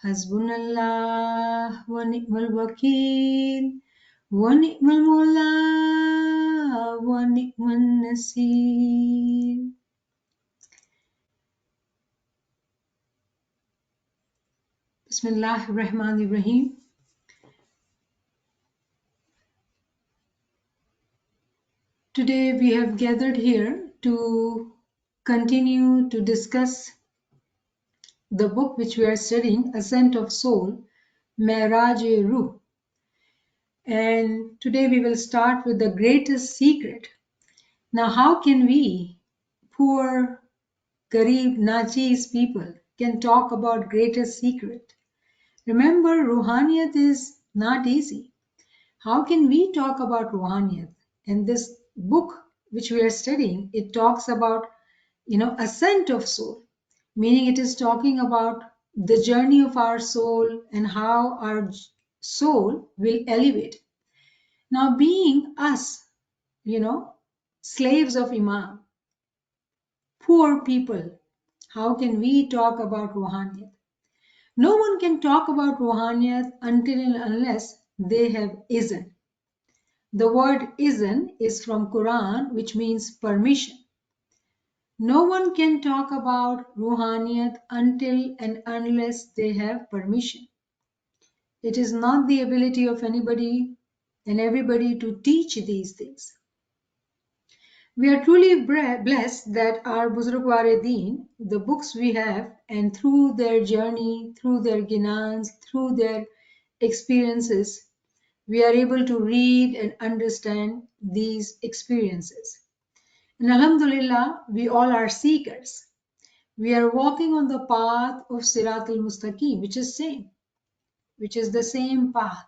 Hasbunallah wa ni'mal wakeel wa ni'mal mawla wa ni'man Naṣīr. Bismillahir-Rahmanir-Rahim. Today we have gathered here to continue to discuss the book which we are studying, Ascent of Soul, Miraj-i. And today we will start with the greatest secret. Now, how can we, poor, garib, najiz people, can talk about greatest secret? Remember, Ruhaniyat is not easy. How can we talk about Ruhaniyat? And this book which we are studying, it talks about, ascent of soul, meaning it is talking about the journey of our soul and how our soul will elevate. Now, being us, slaves of Imam, poor people, how can we talk about Ruhaniyat? No one can talk about Ruhaniyat until and unless they have izn. The word izn is from Quran, which means permission. No one can talk about Ruhaniyat until and unless they have permission. It is not the ability of anybody and everybody to teach these things. We are truly blessed that our Buzurgwar-e-Deen, the books we have, and through their journey, through their ginans, through their experiences, we are able to read and understand these experiences. And Alhamdulillah, we all are seekers. We are walking on the path of Sirat al-Mustaqim, which is the same path.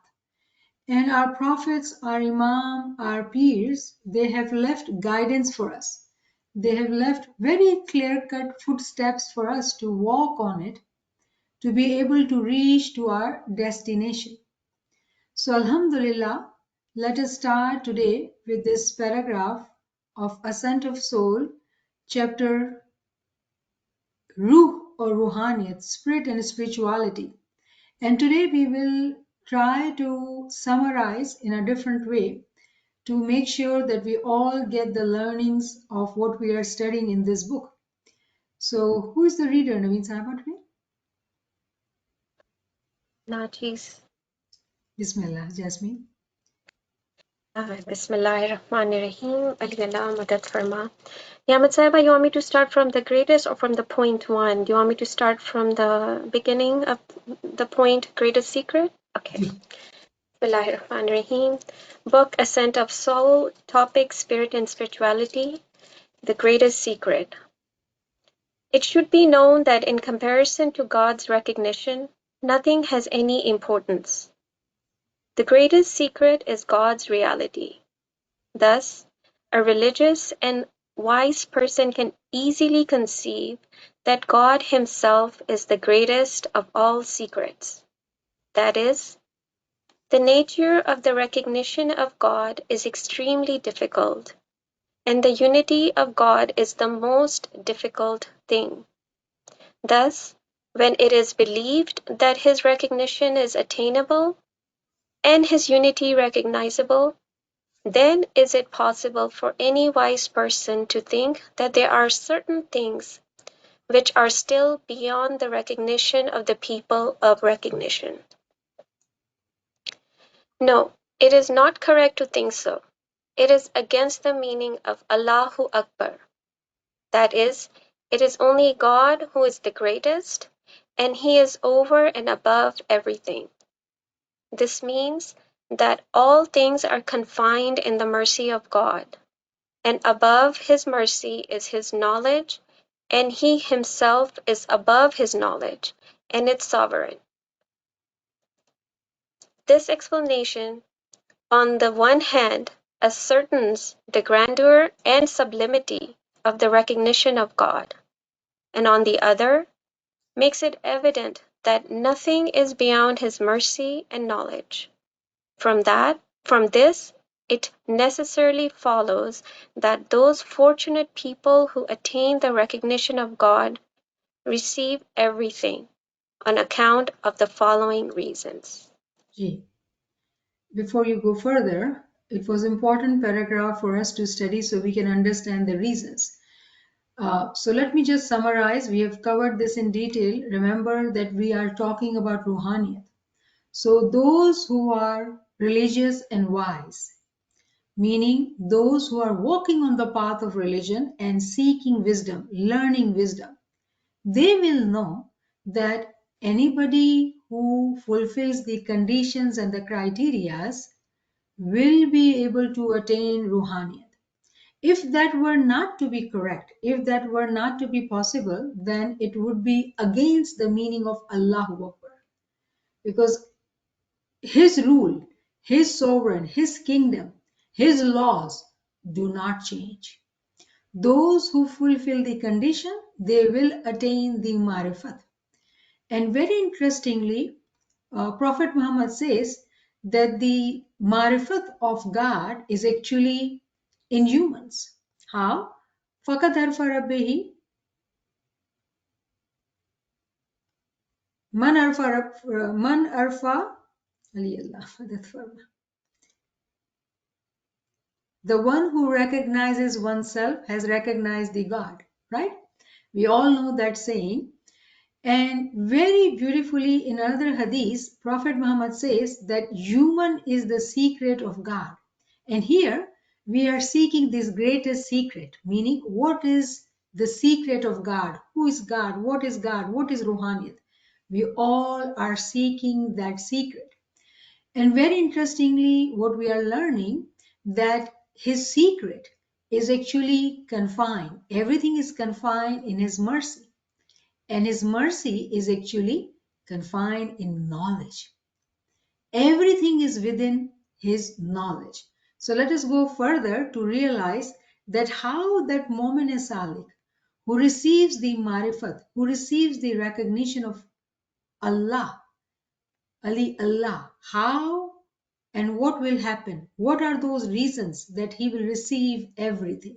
And our prophets, our Imam, our peers, they have left guidance for us. They have left very clear-cut footsteps for us to walk on it, to be able to reach to our destination. So Alhamdulillah, let us start today with this paragraph of Ascent of Soul, chapter Ruh or Ruhaniyat, Spirit and Spirituality. And today we will try to summarize in a different way to make sure that we all get the learnings of what we are studying in this book. So who is the reader, Naveen Sahiba, today? Najiz. Bismillah, Jasmine. Bismillahir-Rahmanir-Rahim. al-Dīn Madad Farma. Niamat Sahiba, you want me to start from the greatest or from the point one? Do you want me to start from the beginning of the point, greatest secret? Okay. Bismillahir-Rahmanir-Rahim. Book Ascent of Soul, topic Spirit and Spirituality, the greatest secret. It should be known that in comparison to God's recognition, nothing has any importance. The greatest secret is God's reality. Thus, a religious and wise person can easily conceive that God Himself is the greatest of all secrets. That is, the nature of the recognition of God is extremely difficult, and the unity of God is the most difficult thing. Thus, when it is believed that His recognition is attainable and His unity recognizable, then is it possible for any wise person to think that there are certain things which are still beyond the recognition of the people of recognition. No, it is not correct to think so. It is against the meaning of Allahu Akbar. That is, it is only God who is the greatest, and He is over and above everything. This means that all things are confined in the mercy of God, and above His mercy is His knowledge, and He Himself is above His knowledge, and it's sovereign. This explanation, on the one hand, ascertains the grandeur and sublimity of the recognition of God, and on the other, makes it evident that nothing is beyond His mercy and knowledge. From this, it necessarily follows that those fortunate people who attain the recognition of God receive everything, on account of the following reasons. Ji. Before you go further, it was important paragraph for us to study so we can understand the reasons. So let me just summarize. We have covered this in detail. Remember that we are talking about Ruhaniyat. So those who are religious and wise, meaning those who are walking on the path of religion and seeking wisdom, learning wisdom, they will know that anybody who fulfills the conditions and the criterias will be able to attain Ruhaniyat. If that were not to be correct, if that were not to be possible, then it would be against the meaning of Allahu Akbar. Because His rule, His sovereign, His kingdom, His laws do not change. Those who fulfill the condition, they will attain the marifat. And very interestingly, Prophet Muhammad says that the marifat of God is actually in humans. How? فَقَدْ عَرَفَ رَبِّهِ مَنْ عَرَفَ the one who recognizes oneself has recognized the God, right? We all know that saying. And very beautifully in another hadith, Prophet Muhammad says that human is the secret of God. And here we are seeking this greatest secret, meaning what is the secret of God? Who is God? What is God? What is Ruhaniyat? We all are seeking that secret. And very interestingly, what we are learning that his secret is actually confined. Everything is confined in his mercy. And his mercy is actually confined in knowledge. Everything is within his knowledge. So let us go further to realize that how that mu'min salik who receives the marifat, who receives the recognition of Allah, Allah, how and what will happen? What are those reasons that he will receive everything?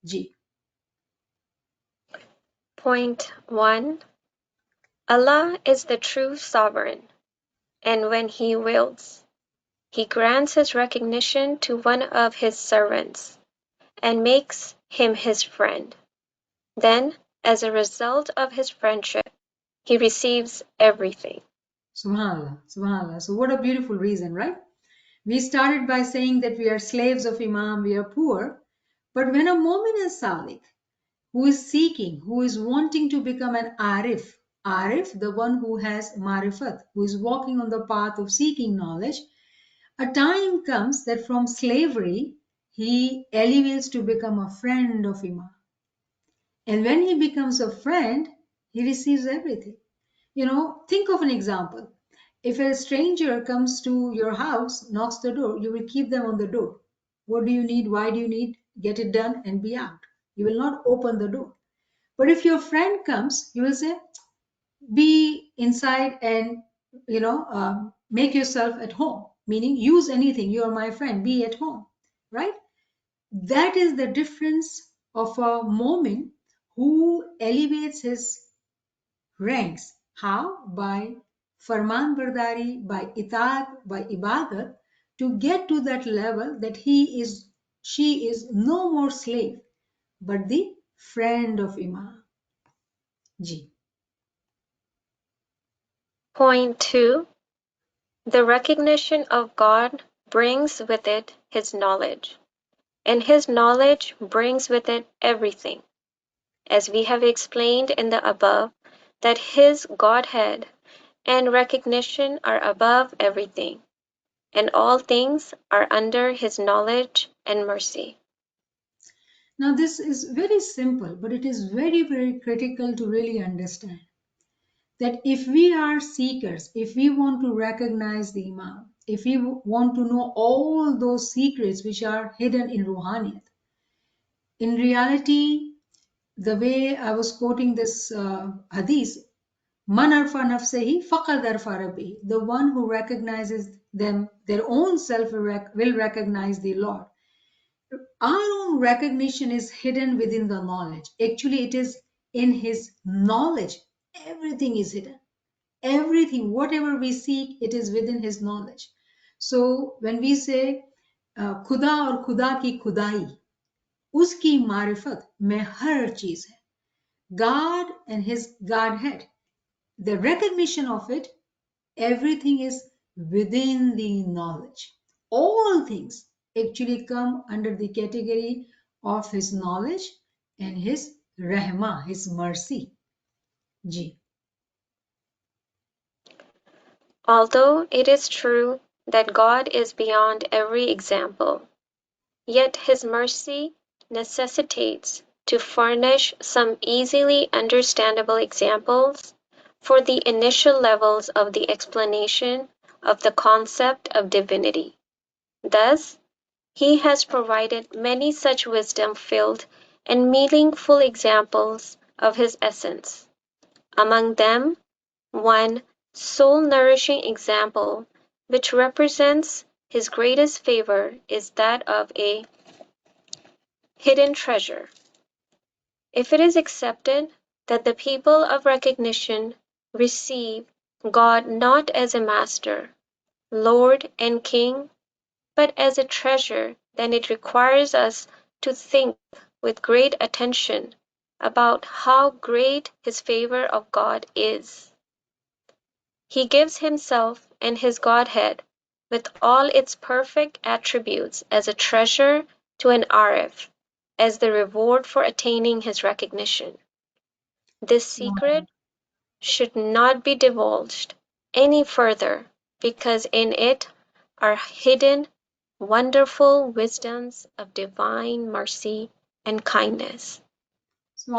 Ji. Point 1. Allah is the true sovereign, and when He wills, He grants His recognition to one of His servants and makes him His friend. Then, as a result of his friendship, he receives everything. Subhanallah, subhanallah. So what a beautiful reason, right? We started by saying that we are slaves of Imam, we are poor. But when a mu'min is salik, who is seeking, who is wanting to become an arif, arif, the one who has marifat, who is walking on the path of seeking knowledge, a time comes that from slavery, he elevates to become a friend of Imam. And when he becomes a friend, he receives everything. You know, think of an example. If a stranger comes to your house, knocks the door, you will keep them on the door. What do you need? Why do you need? Get it done and be out. You will not open the door. But if your friend comes, you will say, be inside and, make yourself at home. Meaning, use anything. You are my friend. Be at home. Right? That is the difference of a moment who elevates his ranks. How? By farman bardari, by itaat, by ibadat, to get to that level that she is no more slave, but the friend of Imam. Ji. Point 2. The recognition of God brings with it his knowledge, and his knowledge brings with it everything. As we have explained in the above, that his Godhead and recognition are above everything, and all things are under his knowledge and mercy. Now this is very simple, but it is very, very critical to really understand that if we are seekers, if we want to recognize the Imam, if we want to know all those secrets which are hidden in Ruhaniyat, in reality, the way I was quoting this hadith, Man arfa nafsehi faqad arfa rabbi. The one who recognizes them, their own self will recognize the Lord. Our own recognition is hidden within the knowledge. Actually, it is in his knowledge. Everything is hidden. Everything, whatever we seek, it is within his knowledge. So when we say खुदा और खुदा की खुदाई, उसकी मारिफत में हर चीज है. God and his Godhead, the recognition of it, everything is within the knowledge. All things actually come under the category of his knowledge and his rahma, his mercy. Ji. Although it is true that God is beyond every example, yet his mercy necessitates to furnish some easily understandable examples for the initial levels of the explanation of the concept of divinity. Thus, he has provided many such wisdom-filled and meaningful examples of his essence. Among them, one soul-nourishing example which represents his greatest favor is that of a hidden treasure. If it is accepted that the people of recognition receive God not as a master, Lord, and King, but as a treasure, then it requires us to think with great attention about how great his favor of God is. He gives himself and his Godhead with all its perfect attributes as a treasure to an Arif, as the reward for attaining his recognition. This secret should not be divulged any further because in it are hidden wonderful wisdoms of divine mercy and kindness.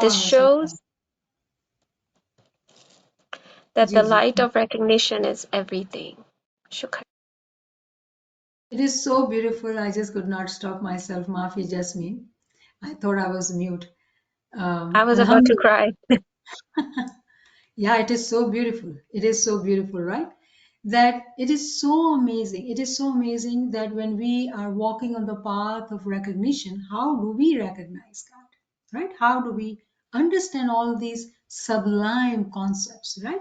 This shows that Ji, the ji. light of recognition is everything. Shukran. It is so beautiful. I just could not stop myself. Maafi Jasmine. I thought I was mute. I was about to Alhamdulillah. cry. Yeah, it is so beautiful. It is so beautiful, right? That it is so amazing. It is so amazing that when we are walking on the path of recognition, how do we recognize God, right? How do we understand all these sublime concepts, right?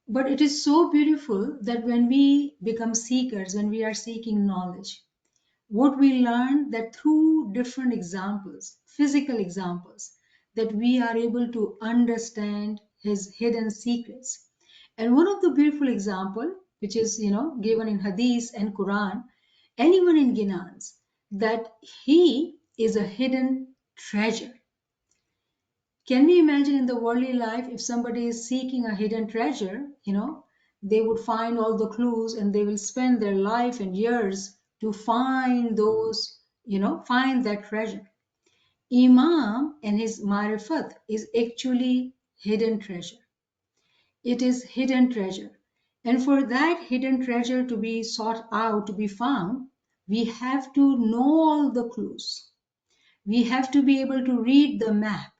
But it is so beautiful that when we become seekers, when we are seeking knowledge, what we learn that through different examples, physical examples, that we are able to understand his hidden secrets. And one of the beautiful example, which is given in Hadith and Quran, anyone in Ginans, that he is a hidden treasure. Can we imagine in the worldly life if somebody is seeking a hidden treasure, they would find all the clues and they will spend their life and years to find those, find that treasure. Imam and his marifat is actually hidden treasure. It is hidden treasure. And for that hidden treasure to be sought out, to be found, we have to know all the clues. We have to be able to read the map.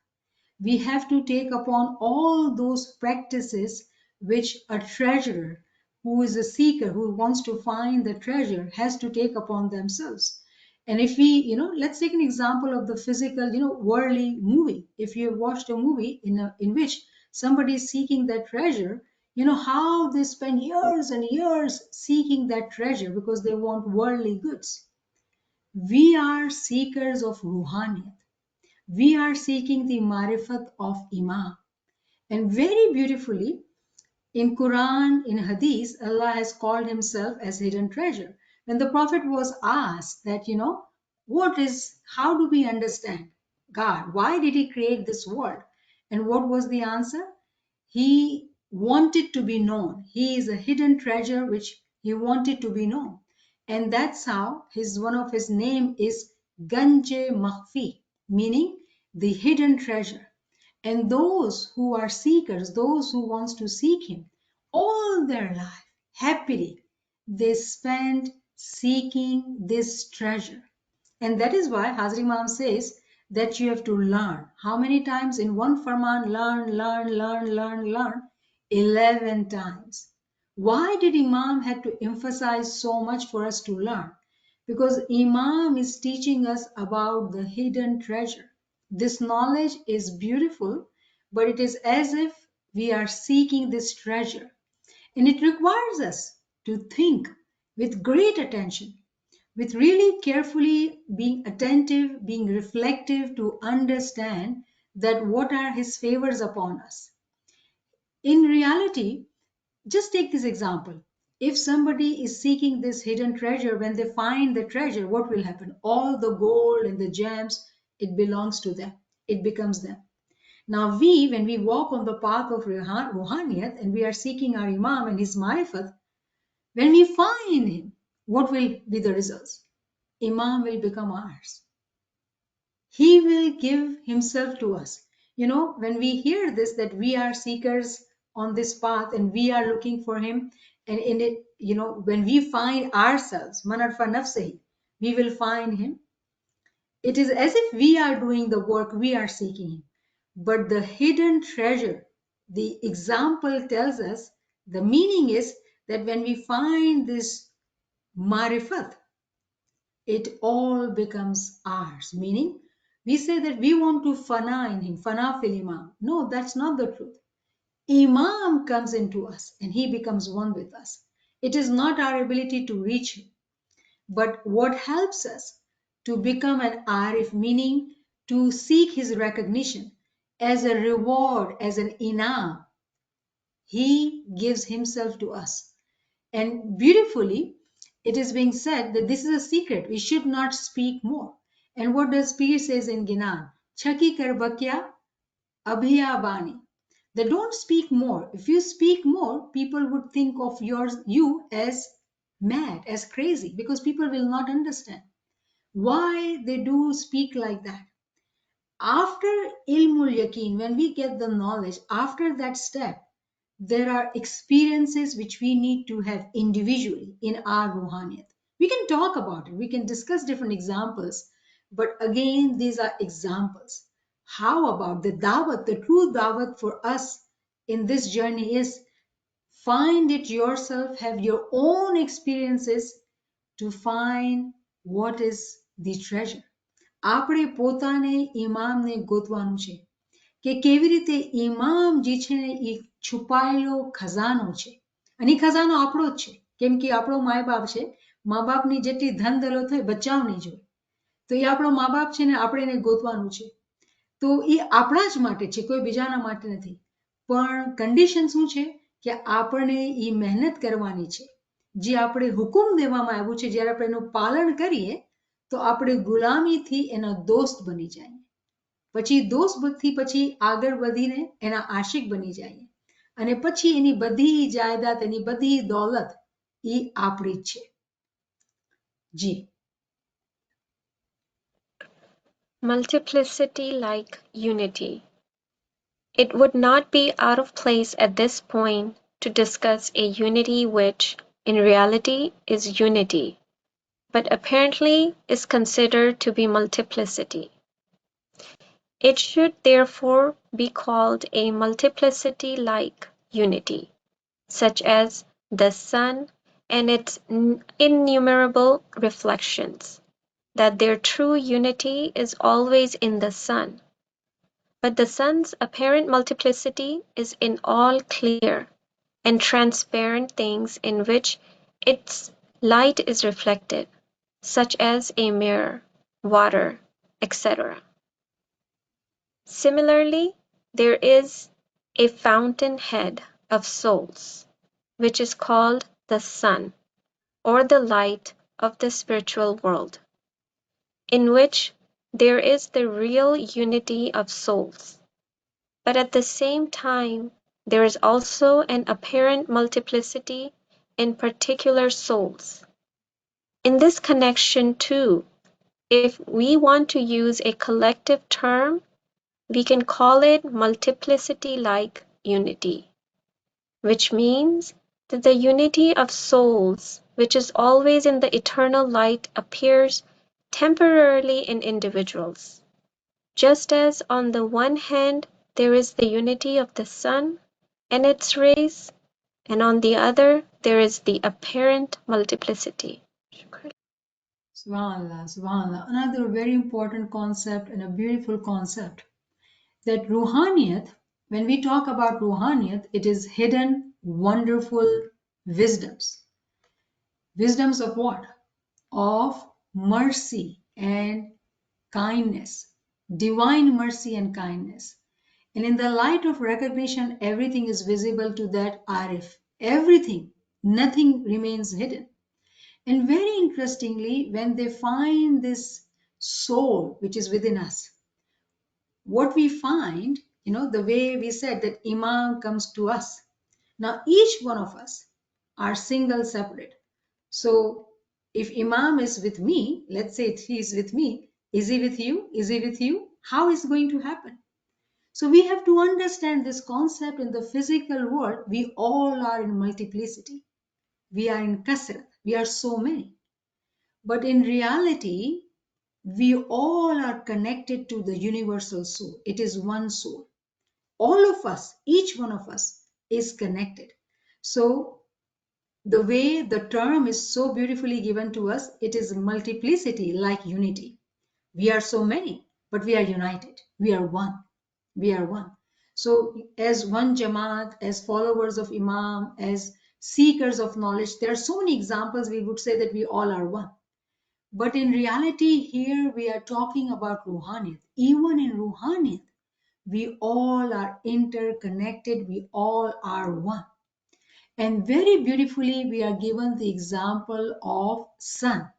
We have to take upon all those practices which a treasurer who is a seeker who wants to find the treasure has to take upon themselves. And if we, let's take an example of the physical, worldly movie. If you have watched a movie in which somebody is seeking that treasure, how they spend years and years seeking that treasure because they want worldly goods. We are seekers of ruhaniyat. We are seeking the marifat of Imam. And very beautifully, in Quran, in Hadith, Allah has called himself as hidden treasure. When the Prophet was asked that, how do we understand God? Why did he create this world? And what was the answer? He wanted to be known. He is a hidden treasure which he wanted to be known. And that's how one of his name is Ganje Makhfi, meaning the hidden treasure. And those who are seekers, those who wants to seek him, all their life, happily, they spend seeking this treasure. And that is why Hazrat Imam says that you have to learn. How many times in one farman? Learn, learn, learn, learn, learn. 11 times. Why did Imam have to emphasize so much for us to learn? Because Imam is teaching us about the hidden treasure. This knowledge is beautiful, but it is as if we are seeking this treasure. And it requires us to think with great attention, with really carefully being attentive, being reflective to understand that what are his favors upon us. In reality, just take this example. If somebody is seeking this hidden treasure, when they find the treasure, what will happen? All the gold and the gems, it belongs to them. It becomes them. Now when we walk on the path of Ruhaniyat and we are seeking our Imam and his marifat, when we find him, what will be the results? Imam will become ours. He will give himself to us. When we hear this, that we are seekers on this path and we are looking for him, and in it, when we find ourselves, manarfa nafsahi, we will find him. It is as if we are doing the work, we are seeking him. But the hidden treasure, the example tells us, the meaning is that when we find this marifat, it all becomes ours. Meaning, we say that we want to fana in him, fana fil imam. No, that's not the truth. Imam comes into us and he becomes one with us. It is not our ability to reach him, but what helps us to become an arif, meaning to seek his recognition as a reward, as an inam. He gives himself to us. And beautifully, it is being said that this is a secret. We should not speak more. And what does Pir says in Ginan? Chaki karbakya abhiya bani. That don't speak more. If you speak more, people would think of you as mad, as crazy, because people will not understand why they do speak like that. After ilmul yaqeen, when we get the knowledge, after that step, there are experiences which we need to have individually in our ruhaniyat. We can talk about it, we can discuss different examples, but again, these are examples. How about the dawat? The true dawat for us in this journey is find it yourself, have your own experiences to find what is the treasure. આપણે પોતાને ઇમામને ગોતવાનું છે કે કેવી રીતે ઇમામ જે છે ને એ છુપાયેલો ખજાનો છે, અને એ ખજાનો આપણો જ છે, કેમ કે આપણો મા બાપ છે. મા બાપની જેટલી ધન દોલત હોય બચાવ નહીં જોઈએ, તો એ આપણો મા બાપ છે ને આપણે એને ગોતવાનું છે. તો એ આપણા જ માટે છે, કોઈ બીજાના માટે નથી. પણ કન્ડિશન શું છે કે આપણે એ મહેનત કરવાની છે. જે આપણે હુકુમ દેવામાં આવ્યું છે, જ્યારે આપણે એનું પાલન કરીએ તો આપણે ગુલામીથી એના દોસ્ત બની જઈએ. પછી દોસ્તથી પછી આગળ વધીને એના આશિક બની જઈએ, અને પછી એની બધી જાયદાદ, એની બધી દોલત એ આપણી જ છે. જી. Multiplicity-like unity. It would not be out of place at this point to discuss a unity which, in reality, is unity, but apparently is considered to be multiplicity. It should therefore be called a multiplicity-like unity, such as the sun and its innumerable reflections, that their true unity is always in the sun. But the sun's apparent multiplicity is in all clear and transparent things in which its light is reflected, such as a mirror, water, etc. Similarly, there is a fountain-head of souls, which is called the sun, or the light of the spiritual world, in which there is the real unity of souls. But at the same time, there is also an apparent multiplicity in particular souls. In this connection, too, if we want to use a collective term, we can call it multiplicity-like unity, which means that the unity of souls, which is always in the eternal light, appears temporarily in individuals, just as on the one hand there is the unity of the sun and its rays, and on the other there is the apparent multiplicity. Subhanallah, subhanallah. Another very important concept and a beautiful concept, that ruhaniyat, When we talk about Ruhaniyat, it is hidden, wonderful wisdoms. Wisdoms of what? Of mercy and kindness, divine mercy and kindness. And in the light of recognition, everything is visible to that Arif. Everything, nothing remains hidden. And very interestingly, when they find this soul which is within us, what we find, the way we said that Imam comes to us. Now, each one of us are single, separate. So, if Imam is with me, let's say he is with me, is he with you? Is he with you? How is it going to happen? So, we have to understand this concept in the physical world. We all are in multiplicity. We are in kasrat. We are so many. But in reality, we all are connected to the universal soul. It is one soul. All of us, each one of us is connected. So the way the term is so beautifully given to us, it is multiplicity like unity. We are so many, but we are united. We are one. We are one. So as one Jamaat, as followers of Imam, as seekers of knowledge, there are so many examples we would say that we all are one. But in reality, here we are talking about Ruhaniyat. Even in Ruhaniyat, we all are interconnected. We all are one. And very beautifully, we are given the example of sun.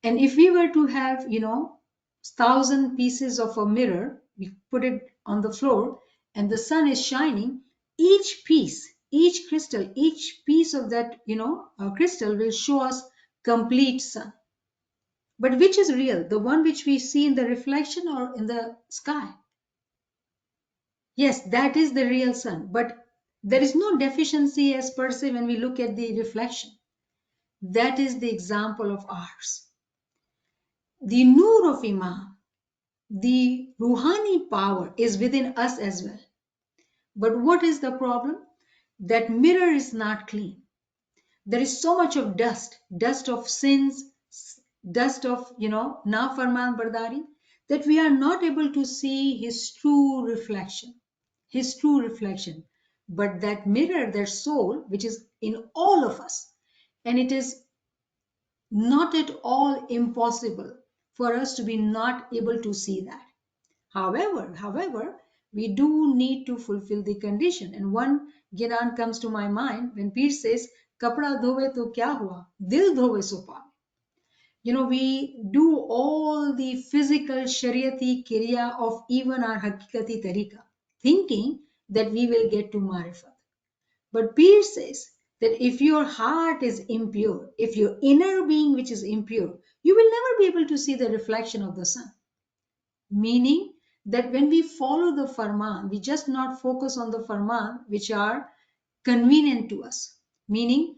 And if we were to have, 1,000 pieces of a mirror, we put it on the floor, and the sun is shining, each piece, each crystal, each piece of that, crystal will show us complete sun. But which is real? The one which we see in the reflection or in the sky? Yes, that is the real sun. But there is no deficiency as per se when we look at the reflection. That is the example of ours. The Noor of Imam, the Ruhani power is within us as well. But what is the problem? That mirror is not clean. There is so much of dust of sins, dust of, na farman bardari, that we are not able to see his true reflection, But that mirror, that soul, which is in all of us, and it is not at all impossible for us to be not able to see that. However, we do need to fulfill the condition. And one Gyan comes to my mind when Peer says, Kapda dhove to kya hua? Dil dhove so paave. We do all the physical shariati kriya of even our hakikati tarika, thinking that we will get to marifat. But Peer says that if your heart is impure, if your inner being which is impure, you will never be able to see the reflection of the sun. Meaning that when we follow the farman, we just not focus on the farman which are convenient to us. Meaning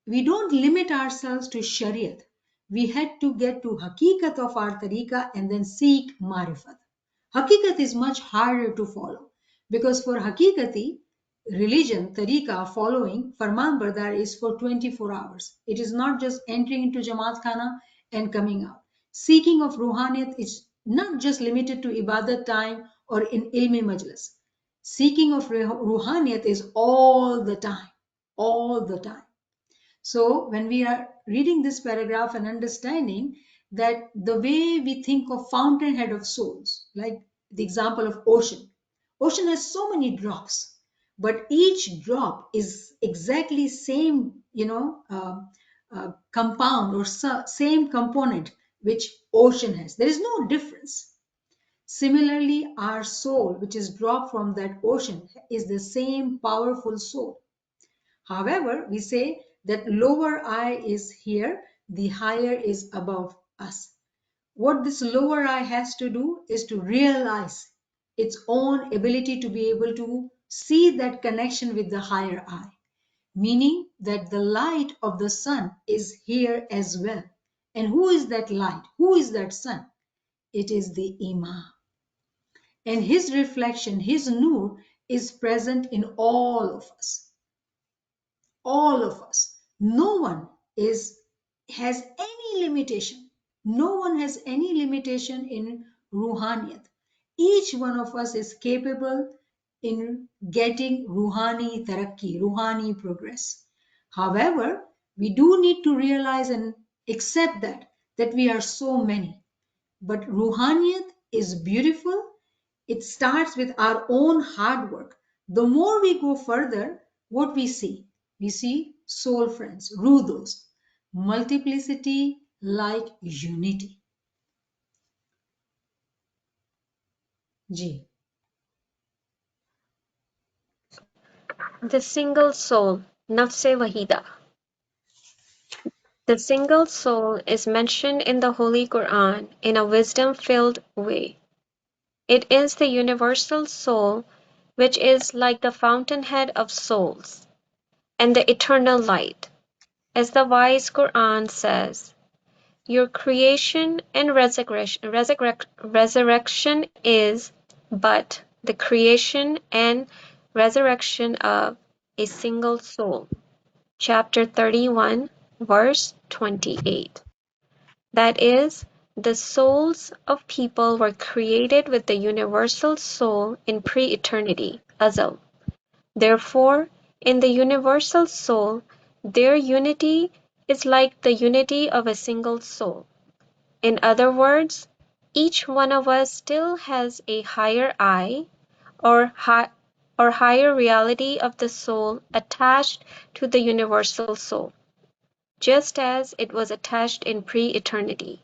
we don't limit ourselves to shariat. We had to get to hakikat of our tariqa and then seek marifat. Hakikat is much harder to follow because for hakikati, religion, tariqa, following, farman bardar is for 24 hours. It is not just entering into Jamaat Khana and coming out. Seeking of ruhaniyat is not just limited to ibadat time or in ilmi majlis. Seeking of ruhaniyat is all the time, all the time. So when we are reading this paragraph and understanding that the way we think of fountainhead of souls, like the example of ocean. Ocean has so many drops, but each drop is exactly same, compound or same component which ocean has. There is no difference. Similarly, our soul, which is dropped from that ocean, is the same powerful soul. However, we say that lower I is here, the higher is above us. What this lower I has to do is to realize its own ability to be able to see that connection with the higher I, meaning that the light of the sun is here as well. And who is that light? Who is that sun? It is the Imam. And his reflection, his nur, is present in all of us. All of us. No one has any limitation. No one has any limitation in ruhaniyat. Each one of us is capable in getting Ruhani Tarakki, Ruhani progress. However, we do need to realize and accept that we are so many. But Ruhaniyat is beautiful. It starts with our own hard work. The more we go further, what we see? We see soul friends, Rudos, multiplicity like unity. Ji. The single soul, Nafse Wahida. The single soul is mentioned in the Holy Quran in a wisdom-filled way. It is the universal soul which is like the fountainhead of souls and the eternal light. As the wise Quran says, your creation and resurrection is but the creation and resurrection of a single soul. Chapter 31, verse 28. That is, the souls of people were created with the universal soul in pre-eternity, Azal. Therefore, in the universal soul, their unity is like the unity of a single soul. In other words, each one of us still has a higher I, or higher reality of the soul attached to the universal soul, just as it was attached in pre-eternity.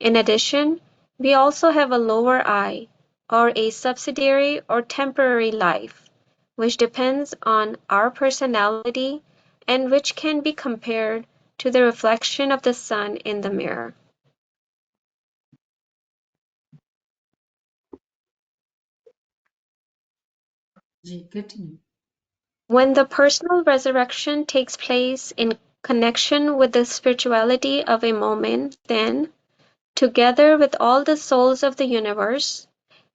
In addition, we also have a lower I, or a subsidiary or temporary life, which depends on our personality and which can be compared to the reflection of the sun in the mirror. Ji, continue. When the personal resurrection takes place in connection with the spirituality of a moment, then, together with all the souls of the universe,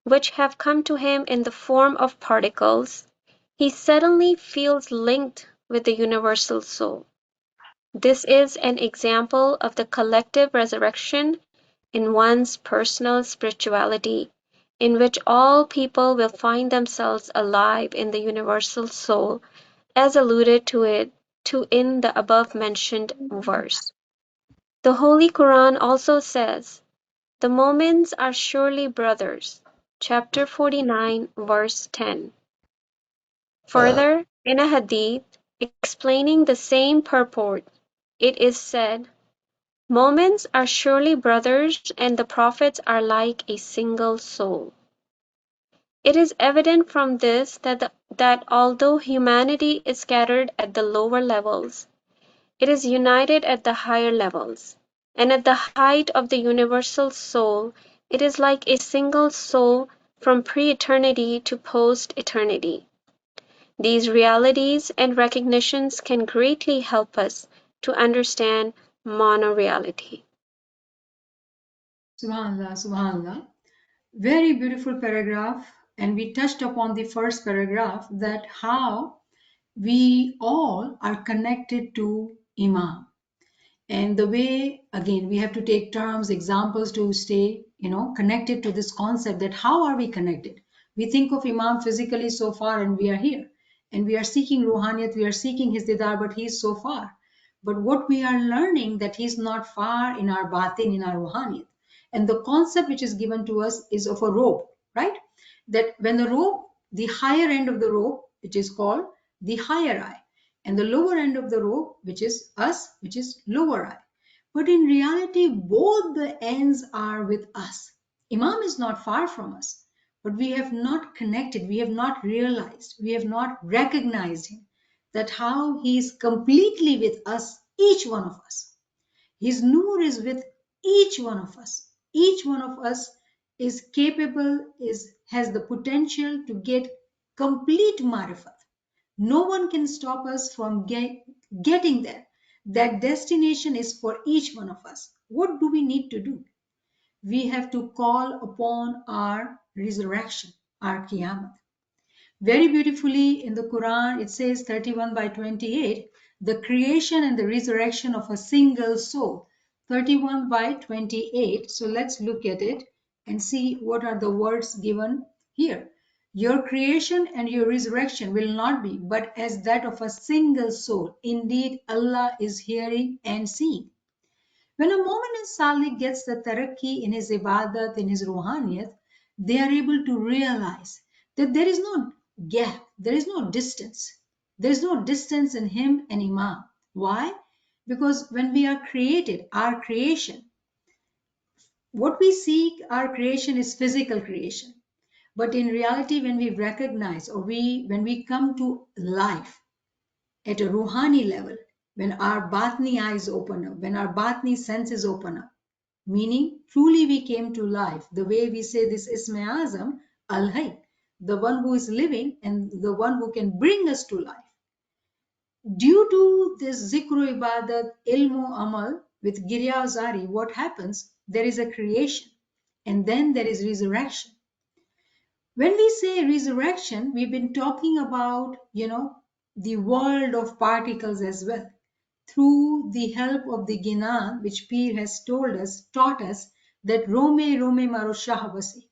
which have come to him in the form of particles, he suddenly feels linked with the universal soul. This is an example of the collective resurrection in one's personal spirituality, in which all people will find themselves alive in the universal soul, as alluded to in the above-mentioned verse. The Holy Quran also says, "The moments are surely brothers." Chapter 49, verse 10. Further, in a hadith explaining the same purport, it is said, "Moments are surely brothers and the prophets are like a single soul." It is evident from this that although humanity is scattered at the lower levels, it is united at the higher levels, and at the height of the universal soul, it is like a single soul from pre-eternity to post-eternity. These realities and recognitions can greatly help us to understand monoreality. Subhanallah, Subhanallah. Very beautiful paragraph. And we touched upon the first paragraph that how we all are connected to Imam. And the way, again, we have to take terms, examples to stay, connected to this concept that how are we connected? We think of Imam physically so far and we are here. And we are seeking Ruhaniyat, we are seeking his didar, but he's so far. But what we are learning that he's not far in our batin, in our Ruhaniyat. And the concept which is given to us is of a rope, right? That when the rope, the higher end of the rope, which is called the higher eye, and the lower end of the rope, which is us, which is lower eye. But in reality, both the ends are with us. Imam is not far from us, but we have not connected, we have not realized, we have not recognized him, that how he is completely with us, each one of us. His Noor is with each one of us. Each one of us is capable, has the potential to get complete marifat. No one can stop us from getting there. That destination is for each one of us. What do we need to do? We have to call upon our resurrection, our Qiyamah. Very beautifully in the Quran, it says 31 by 28, the creation and the resurrection of a single soul. 31 by 28. So let's look at it and see what are the words given here. Your creation and your resurrection will not be but as that of a single soul. Indeed, Allah is hearing and seeing. When a Mu'min and Salih gets the tarakki in his ibadat, in his ruhaniyat, they are able to realize that there is no gap, there is no distance. There is no distance in him and Imam. Why? Because when we are created, our creation, what we seek, our creation is physical creation. But in reality, when we recognize or when we come to life at a ruhani level, when our batni eyes open up, when our batni senses open up, meaning truly we came to life, the way we say this Isme Azam, Al-Hayy, the one who is living and the one who can bring us to life. Due to this zikru ibadat, ilmu amal with Girya Azari, what happens? There is a creation and then there is resurrection. When we say resurrection, we've been talking about, the world of particles as well. Through the help of the Ginan, which Pir has taught us that Rome Maro Shahwasi,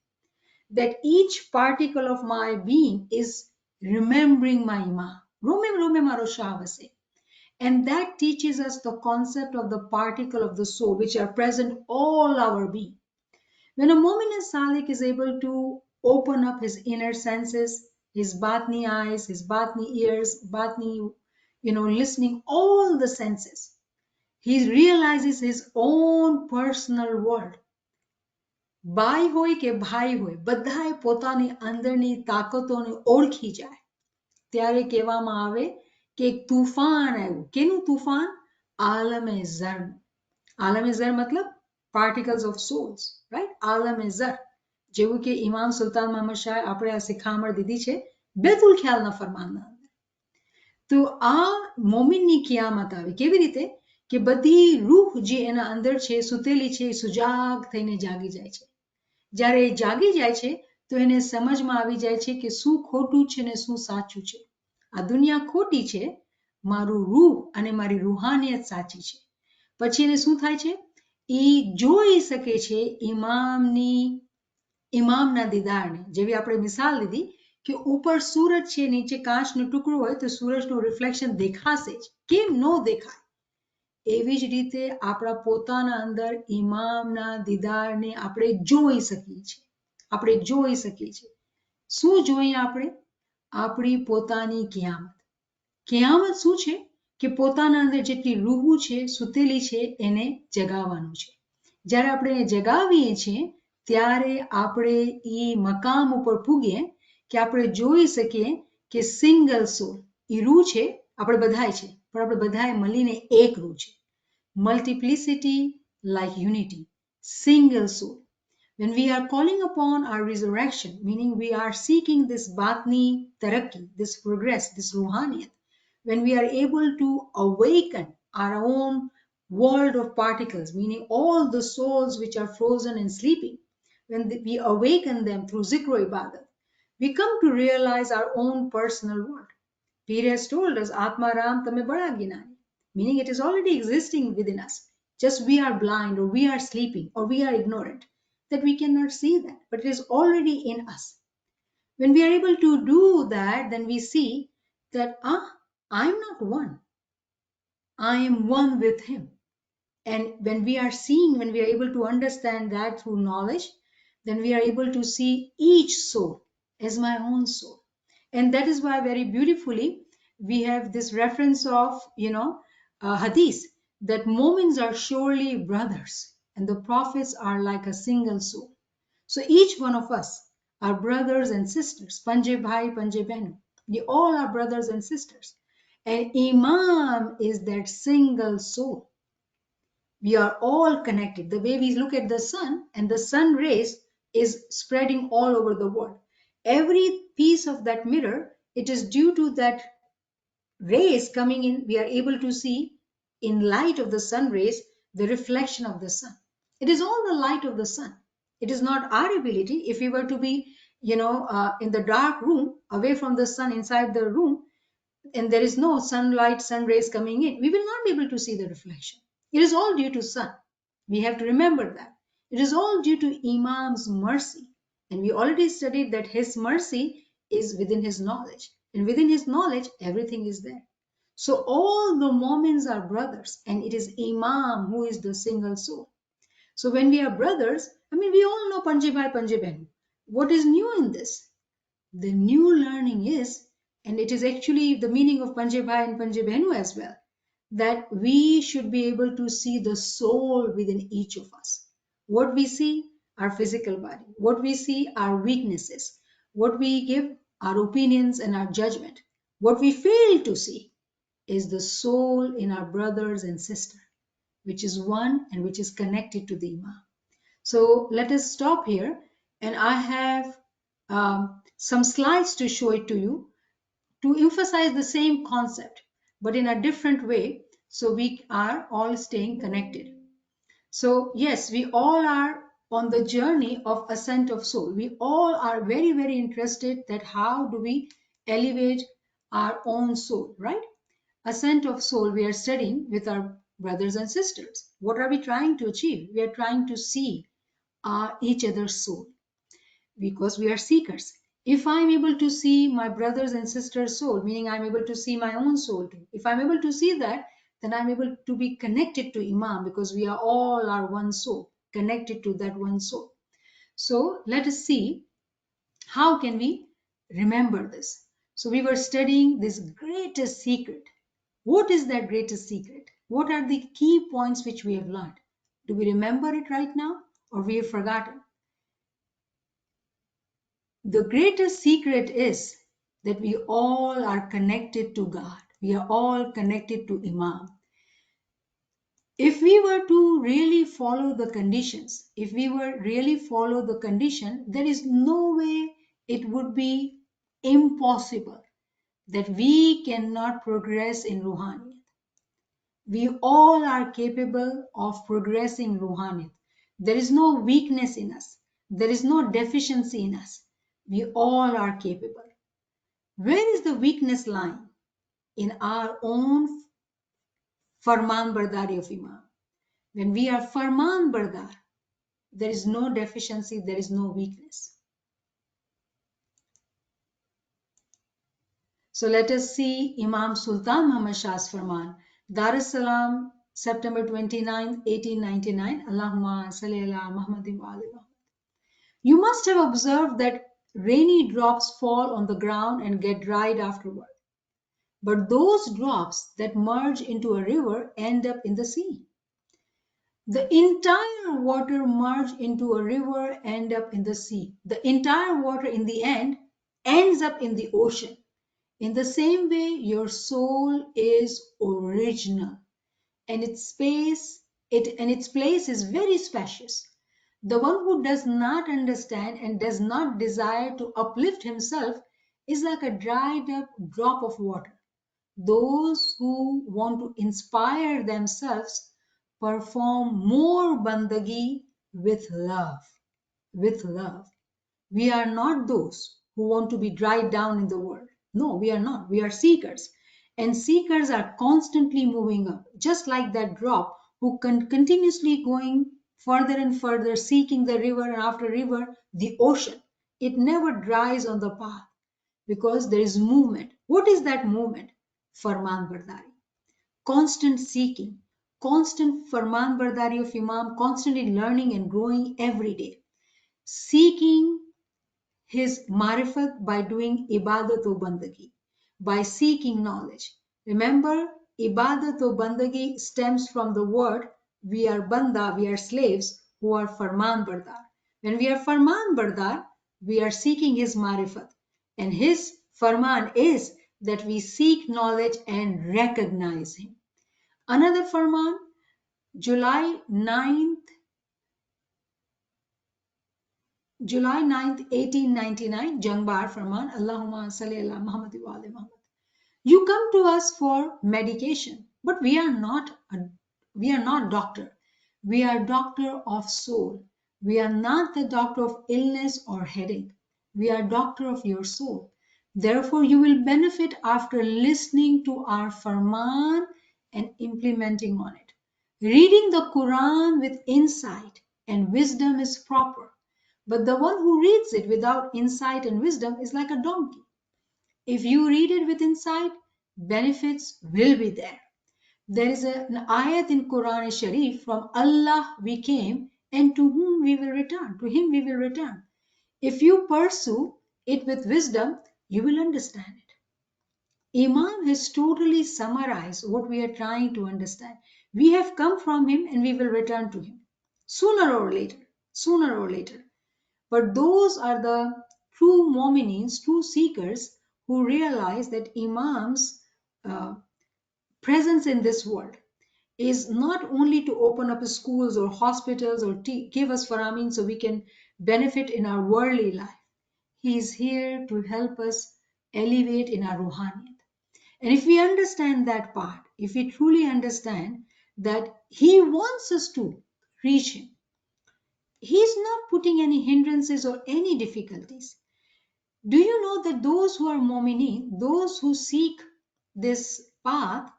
that each particle of my being is remembering my Imam. Rome Maro Shahwasi. And that teaches us the concept of the particle of the soul, which are present all our being. When a Mu'min and Salik is able to open up his inner senses, his batni eyes, his batni ears, batni, listening, all the senses, he realizes his own personal world. બાઈ હોય કે ભાઈ હોય, બધાએ પોતાની અંદરની તાકાતોને ઓળખી જાય. ત્યારે કહેવામાં આવે કે એક તૂફાન આવ્યું. કેનું તૂફાન? આલમે ઝર. આલમે ઝર મતલબ particles of souls, right? આલમે Zar. જેવું કે ઇમામ સુલતાન મહમદ શાહ આપણે આ શિખામણ દીધી છે બેતુલ ખ્યાલના ફરમાનના અંદર. તો આ મોમિનની કિયામત આવી. કેવી રીતે? કે બધી રૂહ જે એના અંદર છે, સુતેલી છે, સુજાગ થઈને જાગી જાય છે. જ્યારે જાગી જાય છે તો એને સમજમાં આવી જાય છે કે શું ખોટું છે ને શું સાચું છે. આ દુનિયા ખોટી છે, મારું રૂહ અને મારી રૂહાનિયત સાચી છે. પછી એને શું થાય છે? એ જોઈ શકે છે ઇમામના દીદારને. જેવી આપણે મિસાલ લીધી કે ઉપર સૂરજ છે, નીચે કાચનો ટુકડો હોય તો સૂરજનું રિફ્લેક્શન દેખાશે જ. કેમ ન દેખાય? એવી જ રીતે આપણા પોતાના અંદર ઇમામના દીદારને આપણે જોઈ શકીએ છીએ. આપણે જોઈ શકીએ છીએ. શું જોઈએ આપણે? આપણી પોતાની કિયામત. કિયામત શું છે? કે પોતાના અંદર જેટલી રૂહુ છે, સુતેલી છે, એને જગાવવાનું છે. જ્યારે આપણે એને જગાવીએ છીએ ત્યારે આપણે એ મકામ ઉપર પૂગીએ કે આપણે જોઈ શકીએ કે સિંગલ સોલ, એ રૂહ છે, આપણે બધાય છે, પણ આપણે બધાએ મળીને એક રૂહ છે. Multiplicity-like unity, single soul. When we are calling upon our resurrection, meaning we are seeking this batni tarakki, this progress, this ruhaniyat, when we are able to awaken our own world of particles, meaning all the souls which are frozen and sleeping, when we awaken them through zikr ibadat, we come to realize our own personal world. Pir has told us, Atma Ram tame bada ginani, meaning it is already existing within us. Just we are blind or we are sleeping or we are ignorant that we cannot see that, but it is already in us. When we are able to do that, then we see that I am not one. I am one with him. And when we are seeing, when we are able to understand that through knowledge, then we are able to see each soul as my own soul. And that is why very beautifully we have this reference of, hadith, that moments are surely brothers and the prophets are like a single soul. So each one of us are brothers and sisters. Panje bhai, panje behnu. We all are brothers and sisters. And Imam is that single soul. We are all connected. The way we look at the sun, and the sun rays is spreading all over the world. Every piece of that mirror, it is due to that rays coming in, we are able to see in light of the sun rays, the reflection of the sun. It is all the light of the sun. It is not our ability. If we were to be, in the dark room, away from the sun, inside the room, and there is no sunlight, sun rays coming in, we will not be able to see the reflection. It is all due to sun. We have to remember that. It is all due to Imam's mercy. And we already studied that his mercy is within his knowledge. And within his knowledge, everything is there. So all the moments are brothers, and it is Imam who is the single soul. So when we are brothers, I mean, we all know Panje Bhai, Panje Behnu. What is new in this? The new learning is, and it is actually the meaning of Panje Bhai and Panje Behnu as well, that we should be able to see the soul within each of us. What we see, our physical body. What we see, our weaknesses. What we give, our opinions and our judgment. What we fail to see is the soul in our brothers and sisters, which is one and which is connected to the Imam. So let us stop here, and I have some slides to show it to you to emphasize the same concept, but in a different way, so we are all staying connected. So yes, we all are on the journey of ascent of soul. We all are very, very interested that how do we elevate our own soul, right? Ascent of soul we are studying with our brothers and sisters. What are we trying to achieve? We are trying to see each other's soul, because we are seekers. If I'm able to see my brothers and sisters' soul, meaning I'm able to see my own soul too. If I'm able to see that, then I'm able to be connected to Imam, because we are all our one soul, connected to that one soul. So let us see how can we remember this. So we were studying this greatest secret. What is that greatest secret? What are the key points which we have learned? Do we remember it right now, or we have forgotten? The greatest secret is that we all are connected to God. We are all connected to Imam. If we were to really follow the conditions, if we were really follow the condition, there is no way it would be impossible that we cannot progress in Ruhaniyat. We all are capable of progressing Ruhaniyat. There is no weakness in us. There is no deficiency in us. We all are capable. Where is the weakness lying? In our own Farman Bardari of Imam. When we are Farman Bardar, there is no deficiency, there is no weakness. So let us see Imam Sultan Muhammad Shah's Farman. Dar es Salaam, September 29, 1899. Allahumma salli ala Muhammadin wa ali Muhammad. You must have observed that rainy drops fall on the ground and get dried afterward. But those drops that merge into a river end up in the sea. The entire water merged into a river end up in the sea. The entire water in the end ends up in the ocean. In the same way, your soul is original, and its place is very spacious. The one who does not understand and does not desire to uplift himself is like a dried up drop of water. Those who want to inspire themselves perform more bandagi with love. With love. We are not those who want to be dried down in the world. No, we are not. We are seekers. And seekers are constantly moving up, just like that drop who continuously going further and further, seeking the river, and after river, the ocean. It never dries on the path because there is movement. What is that movement? Farman Bardari. Constant seeking, constant Farman Bardari of Imam, constantly learning and growing every day. Seeking his marifat by doing ibadat o bandagi, by seeking knowledge. Remember, ibadat o bandagi stems from the word we are banda, we are slaves who are Farman Bardar. When we are Farman Bardar, we are seeking his marifat. And his Farman is that we seek knowledge and recognize him. Another Farman, July 9th, 1899, Jangbar Farman, Allahumma salli ala Muhammad wa ali Muhammad. You come to us for medication, but we are not doctor. We are doctor of soul. We are not the doctor of illness or headache. We are doctor of your soul. Therefore, you will benefit after listening to our Farman and implementing on it. Reading the Quran with insight and wisdom is proper. But the one who reads it without insight and wisdom is like a donkey. If you read it with insight, benefits will be there. There is an ayat in Quran Sharif, from Allah we came and to whom we will return. To him we will return. If you pursue it with wisdom, you will understand it. Imam has totally summarized what we are trying to understand. We have come from him and we will return to him. Sooner or later. Sooner or later. But those are the true mu'minins, true seekers, who realize that Imam's uh, presence in this world is not only to open up schools or hospitals or give us faramin so we can benefit in our worldly life. He is here to help us elevate in our ruhaniyat. And if we understand that part, if we truly understand that he wants us to reach him, he's not putting any hindrances or any difficulties. Do you know that those who are mu'mineen, those who seek this path,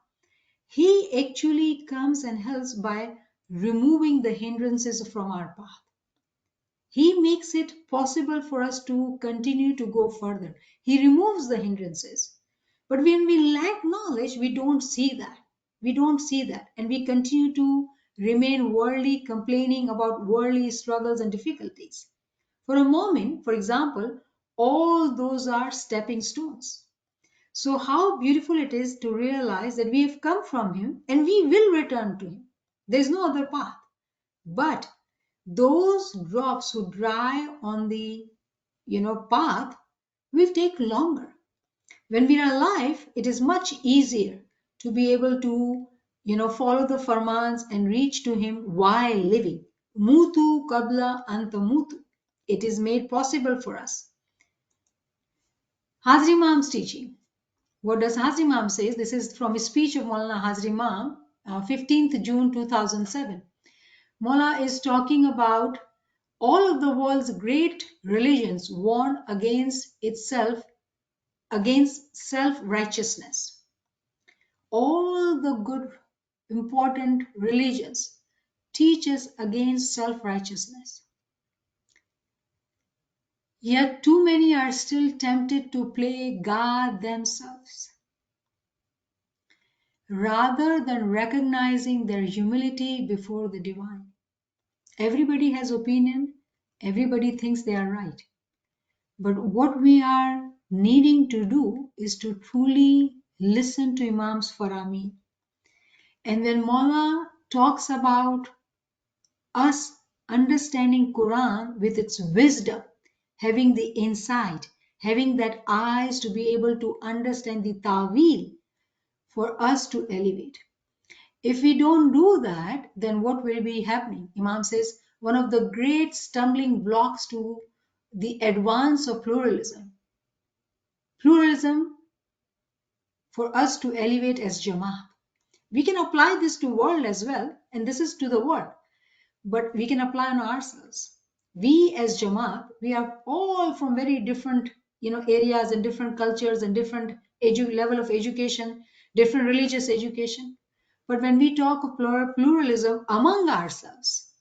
he actually comes and helps by removing the hindrances from our path. He makes it possible for us to continue to go further. He removes the hindrances. But when we lack knowledge, we don't see that. We don't see that. And we continue to remain worldly, complaining about worldly struggles and difficulties. For a moment, for example, all those are stepping stones. So how beautiful it is to realize that we have come from him and we will return to him. There is no other path. But those drops who dry on the path will take longer. When we are alive, it is much easier to be able to follow the farmans and reach to him while living. Mutu kabla anta mutu. It is made possible for us. Hazrat Imam's teaching. What does Hazrat Imam says? This is from a speech of Maulana Hazrat Imam, 15th June 2007. Maula is talking about all of the world's great religions warn against self-righteousness. All the good, important religions teach us against self-righteousness. Yet too many are still tempted to play God themselves. Rather than recognizing their humility before the divine. Everybody has opinion, everybody thinks they are right. But what we are needing to do is to truly listen to Imam's Farami. And when Maula talks about us understanding Quran with its wisdom, having the insight, having that eyes to be able to understand the ta'wil, for us to elevate. If we don't do that, then what will be happening? Imam says one of the great stumbling blocks to the advance of pluralism. Pluralism for us to elevate as Jamaat. We can apply this to world as well, and this is to the world, but we can apply on ourselves. We as Jamaat, we are all from very different areas and different cultures and different level of education, different religious education. But when we talk of pluralism among ourselves,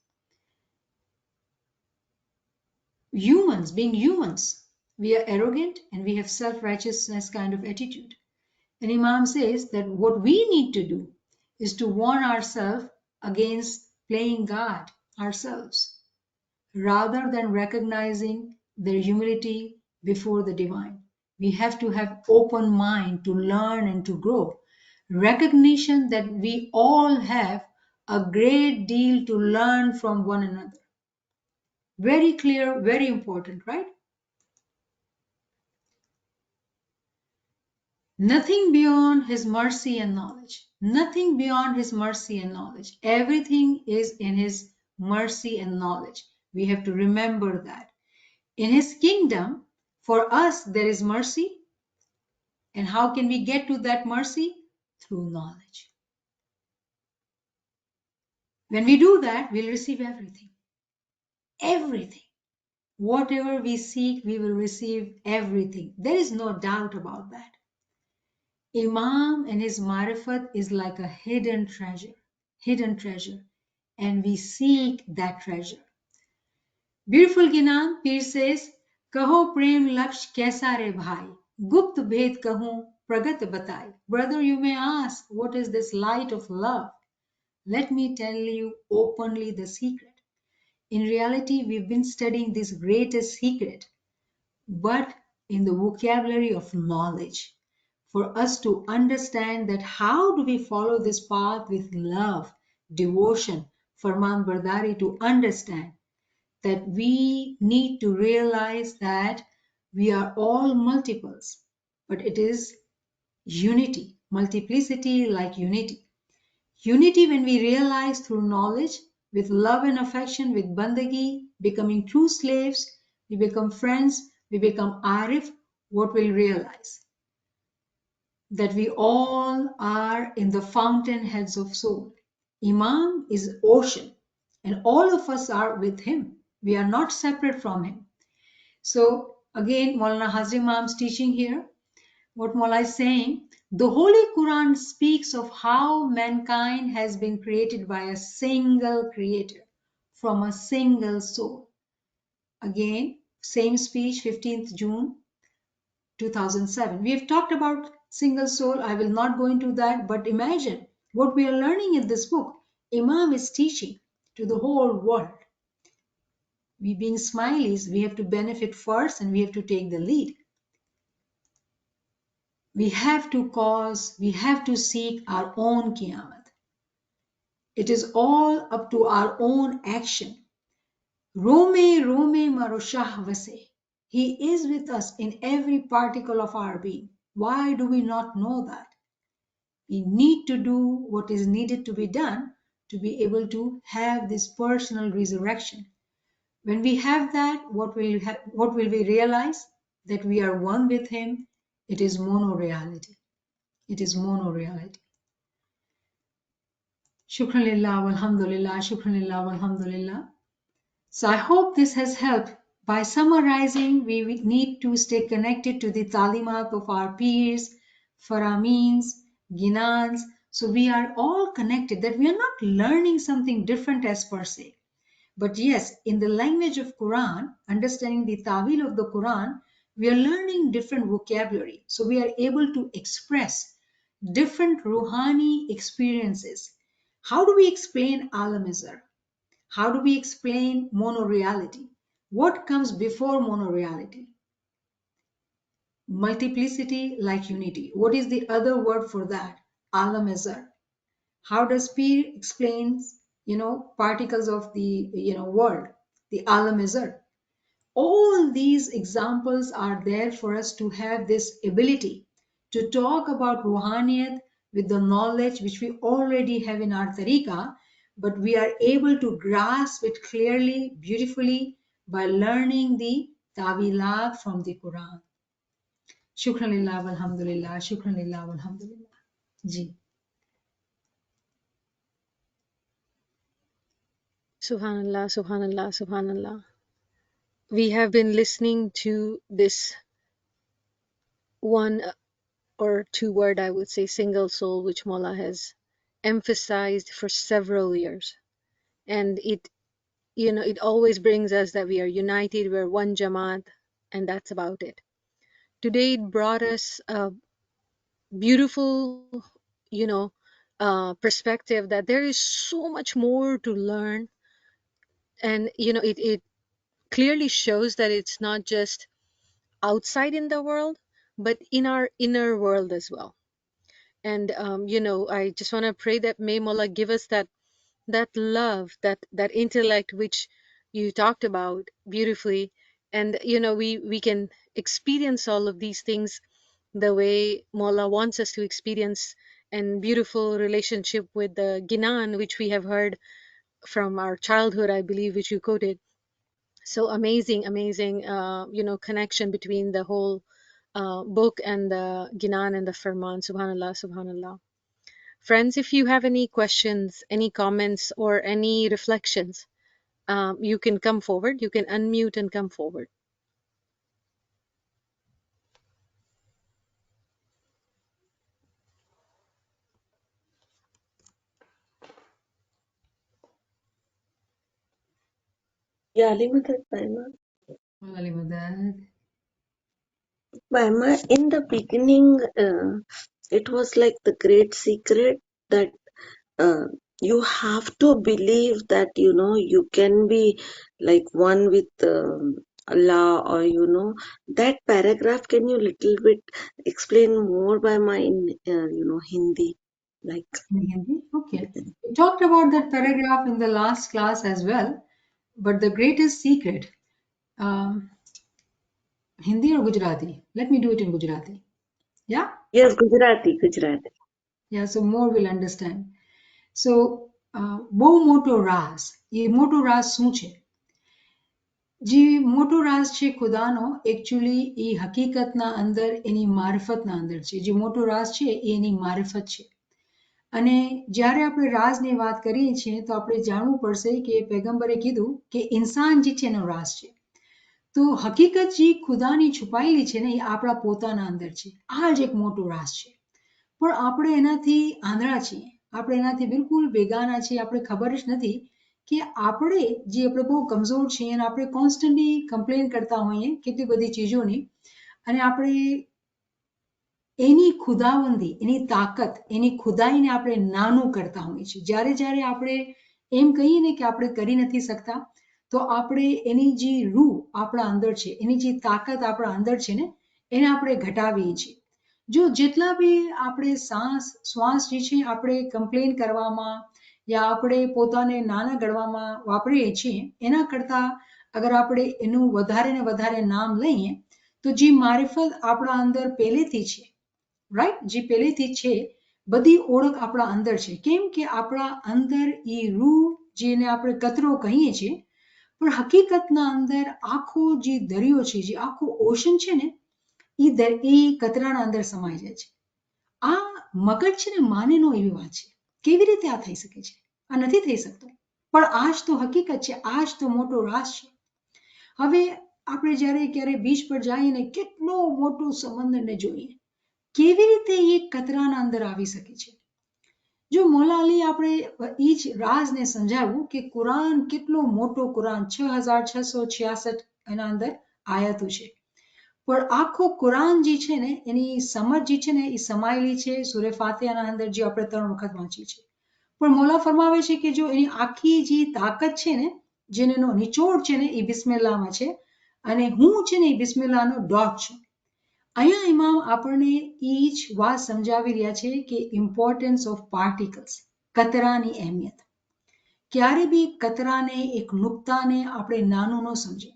humans being humans, we are arrogant and we have self-righteousness kind of attitude. And Imam says that what we need to do is to warn ourselves against playing God ourselves, rather than recognizing their humility before the divine. We have to have open mind to learn and to grow. Recognition that we all have a great deal to learn from one another. Very clear, very important, right? Nothing beyond his mercy and knowledge. Nothing beyond his mercy and knowledge. Everything is in his mercy and knowledge. We have to remember that. In his kingdom, for us, there is mercy. And how can we get to that mercy? Through knowledge. When we do that, we'll receive everything. Everything. Whatever we seek, we will receive everything. There is no doubt about that. Imam and his marifat is like a hidden treasure, and we seek that treasure. Beautiful Ginan, Pir says, Kaho prem laksh kaisa re bhai, gupt bhed kahun pragat batai. Brother, you may ask, what is this light of love? Let me tell you openly the secret. In reality, we've been studying this greatest secret, but in the vocabulary of knowledge. For us to understand that how do we follow this path with love, devotion, Farman Bardari, to understand that we need to realize that we are all multiples, but it is unity, multiplicity like unity. Unity when we realize through knowledge, with love and affection, with bandagi, becoming true slaves, we become friends, we become arif, what we'll realize? That we all are in the fountainheads of soul. Imam is ocean, and all of us are with him. We are not separate from him. So again, Maulana Hazri Imam's teaching here, what Maula is saying, the Holy Quran speaks of how mankind has been created by a single creator from a single soul. Again, same speech, 15th June 2007. We have talked about single soul. I will not go into that, but imagine what we are learning in this book. Imam is teaching to the whole world. We being Ismailis, we have to benefit first and we have to take the lead. We have to cause, we have to seek our own Qiyamah. It is all up to our own action. Rome, Rome, Marushah Vase. He is with us in every particle of our being. Why do we not know that? We need to do what is needed to be done to be able to have this personal resurrection. When we have that, what will we realize? That we are one with Him. It is mono-reality. It is mono-reality. Shukran lillah walhamdulillah, shukran lillah walhamdulillah. So I hope this has helped. By summarizing, we need to stay connected to the talimat of our peers, faramins, ginans. So we are all connected, that we are not learning something different as per se. But yes, in the language of Quran, understanding the tawil of the Quran, we are learning different vocabulary. So we are able to express different ruhani experiences. How do we explain al-Mizr? How do we explain monoreality? What comes before monoreality? Multiplicity like unity. What is the other word for that? al-Mizr. How does Pir explains, particles of the, world? The al-Mizr. All these examples are there for us to have this ability to talk about Ruhaniyat with the knowledge which we already have in our tariqah, but we are able to grasp it clearly, beautifully by learning the tawilat from the Quran. Shukran lillah walhamdulillah, shukran lillah walhamdulillah. Ji. Subhanallah, Subhanallah, Subhanallah. We have been listening to this one or two word, I would say, single soul, which Mullah has emphasized for several years. And it always brings us that we are united, we're one Jamaat, and that's about it. Today it brought us a beautiful, perspective that there is so much more to learn. And, it clearly shows that it's not just outside in the world, but in our inner world as well. And I just want to pray that may Mullah give us that love, that intellect which you talked about beautifully, and we can experience all of these things the way Mullah wants us to experience, and beautiful relationship with the Ginan, which we have heard from our childhood, I believe, which you quoted. So amazing, amazing, connection between the whole book and the Ginan and the Firman. Subhanallah, Subhanallah. Friends, if you have any questions, any comments, or any reflections, you can come forward. You can unmute and come forward. Yeah, limited Baima. Baima, in the beginning, it was like the great secret that uh, you have to believe that you can be like one with Allah, or that paragraph. Can you little bit explain more by my in Hindi, like? In Hindi? Okay. We talked about that paragraph in the last class as well, but the greatest secret, um, Hindi or Gujarati? Let me do it in Gujarati. Yeah? Yes, Gujarati. Yeah, so more will understand. So, બહુ મોટો રાઝ, એ મોટો રાઝ શું છે? જે મોટો રાઝ છે ખુદાનો, actually એ હકીકતના અંદર એની મારફતના અંદર છે. જે મોટો રાઝ છે એ એની મારફત છે. અને જ્યારે આપણે રાજની વાત કરીએ છીએ તો આપણે જાણવું પડશે કે પૈગંબરે કીધું કે ઇન્સાન જે છે એનો રાજ છે. તો હકીકત જે ખુદાની છુપાયેલી છે ને એ આપણા પોતાના અંદર છે. આ જ એક મોટો રાજ છે. પણ આપણે એનાથી આંધળા છીએ, આપણે એનાથી બિલકુલ બેગાના છીએ. આપણે ખબર જ નથી કે આપણે બહુ કમજોર છીએ અને આપણે કોન્સ્ટન્ટલી કમ્પ્લેન કરતા હોઈએ કેટલી બધી ચીજોની, અને આપણે એની ખુદાવંદી, એની તાકાત, એની ખુદાઈને આપણે નાનું કરતા હોઈએ છીએ. જ્યારે જ્યારે આપણે એમ કહીએ ને કે આપણે કરી નથી શકતા, તો આપણે એની જે રૂહ આપણા અંદર છે, એની જે તાકાત આપણા અંદર છે ને, એને આપણે ઘટાવીએ છીએ. જો જેટલા બી આપણે શ્વાસ જે છે આપણે કમ્પ્લેન કરવામાં યા આપણે પોતાને નાના ગણવામાં વાપરીએ છીએ, એના કરતાં અગર આપણે એનું વધારે ને વધારે નામ લઈએ તો જે મારિફત આપણા અંદર પહેલેથી છે, રાઈટ, જે પહેલેથી છે, બધી ઓળખ આપણા અંદર છે. કેમ કે આપણા અંદર એ રૂહ, જેને આપણે કતરો કહીએ છીએ, પણ હકીકતના અંદર આખો જે દરિયો છે, જે આખો ઓશન છે ને, એ કતરાના અંદર સમાઈ જાય છે. આ મગજ છે ને માને નો એવી વાત છે. કેવી રીતે આ થઈ શકે છે? આ નથી થઈ શકતું. પણ આ જ તો હકીકત છે, આ જ તો મોટો રાજ છે. હવે આપણે જ્યારે ક્યારે બીચ પર જઈએ ને, કેટલો મોટો સમંદરને જોઈએ, કેવી રીતે એ કતરાના અંદર આવી શકે છે? જો મૌલા અલી આપણે એ જ રાજને સમજાવવું કે કુરાન કેટલો મોટો કુરાન, 6666 એના અંદર આયતો છે. પણ આખો કુરાન જે છે ને, એની સમજ જે છે ને, એ સમાયેલી છે સૂરે ફાતિહાના અંદર, જે આપણે 3 વખત વાંચીએ છીએ. પણ મૌલા ફરમાવે છે કે જો એની આખી જે તાકાત છે ને, જેનો નિચોડ છે ને, એ બિસ્મિલ્લાહમાં છે, અને હું છે ને એ બિસ્મિલ્લાહનો ડોટ છું. અહીંયા ઇમામ આપણને એ જ વાત સમજાવી રહ્યા છે કે ઇમ્પોર્ટન્સ ઓફ પાર્ટિકલ્સ, કતરાની અહેમિયત. ક્યારે બી કતરાને, એક નુક્તાને આપણે નાનું ન સમજીએ.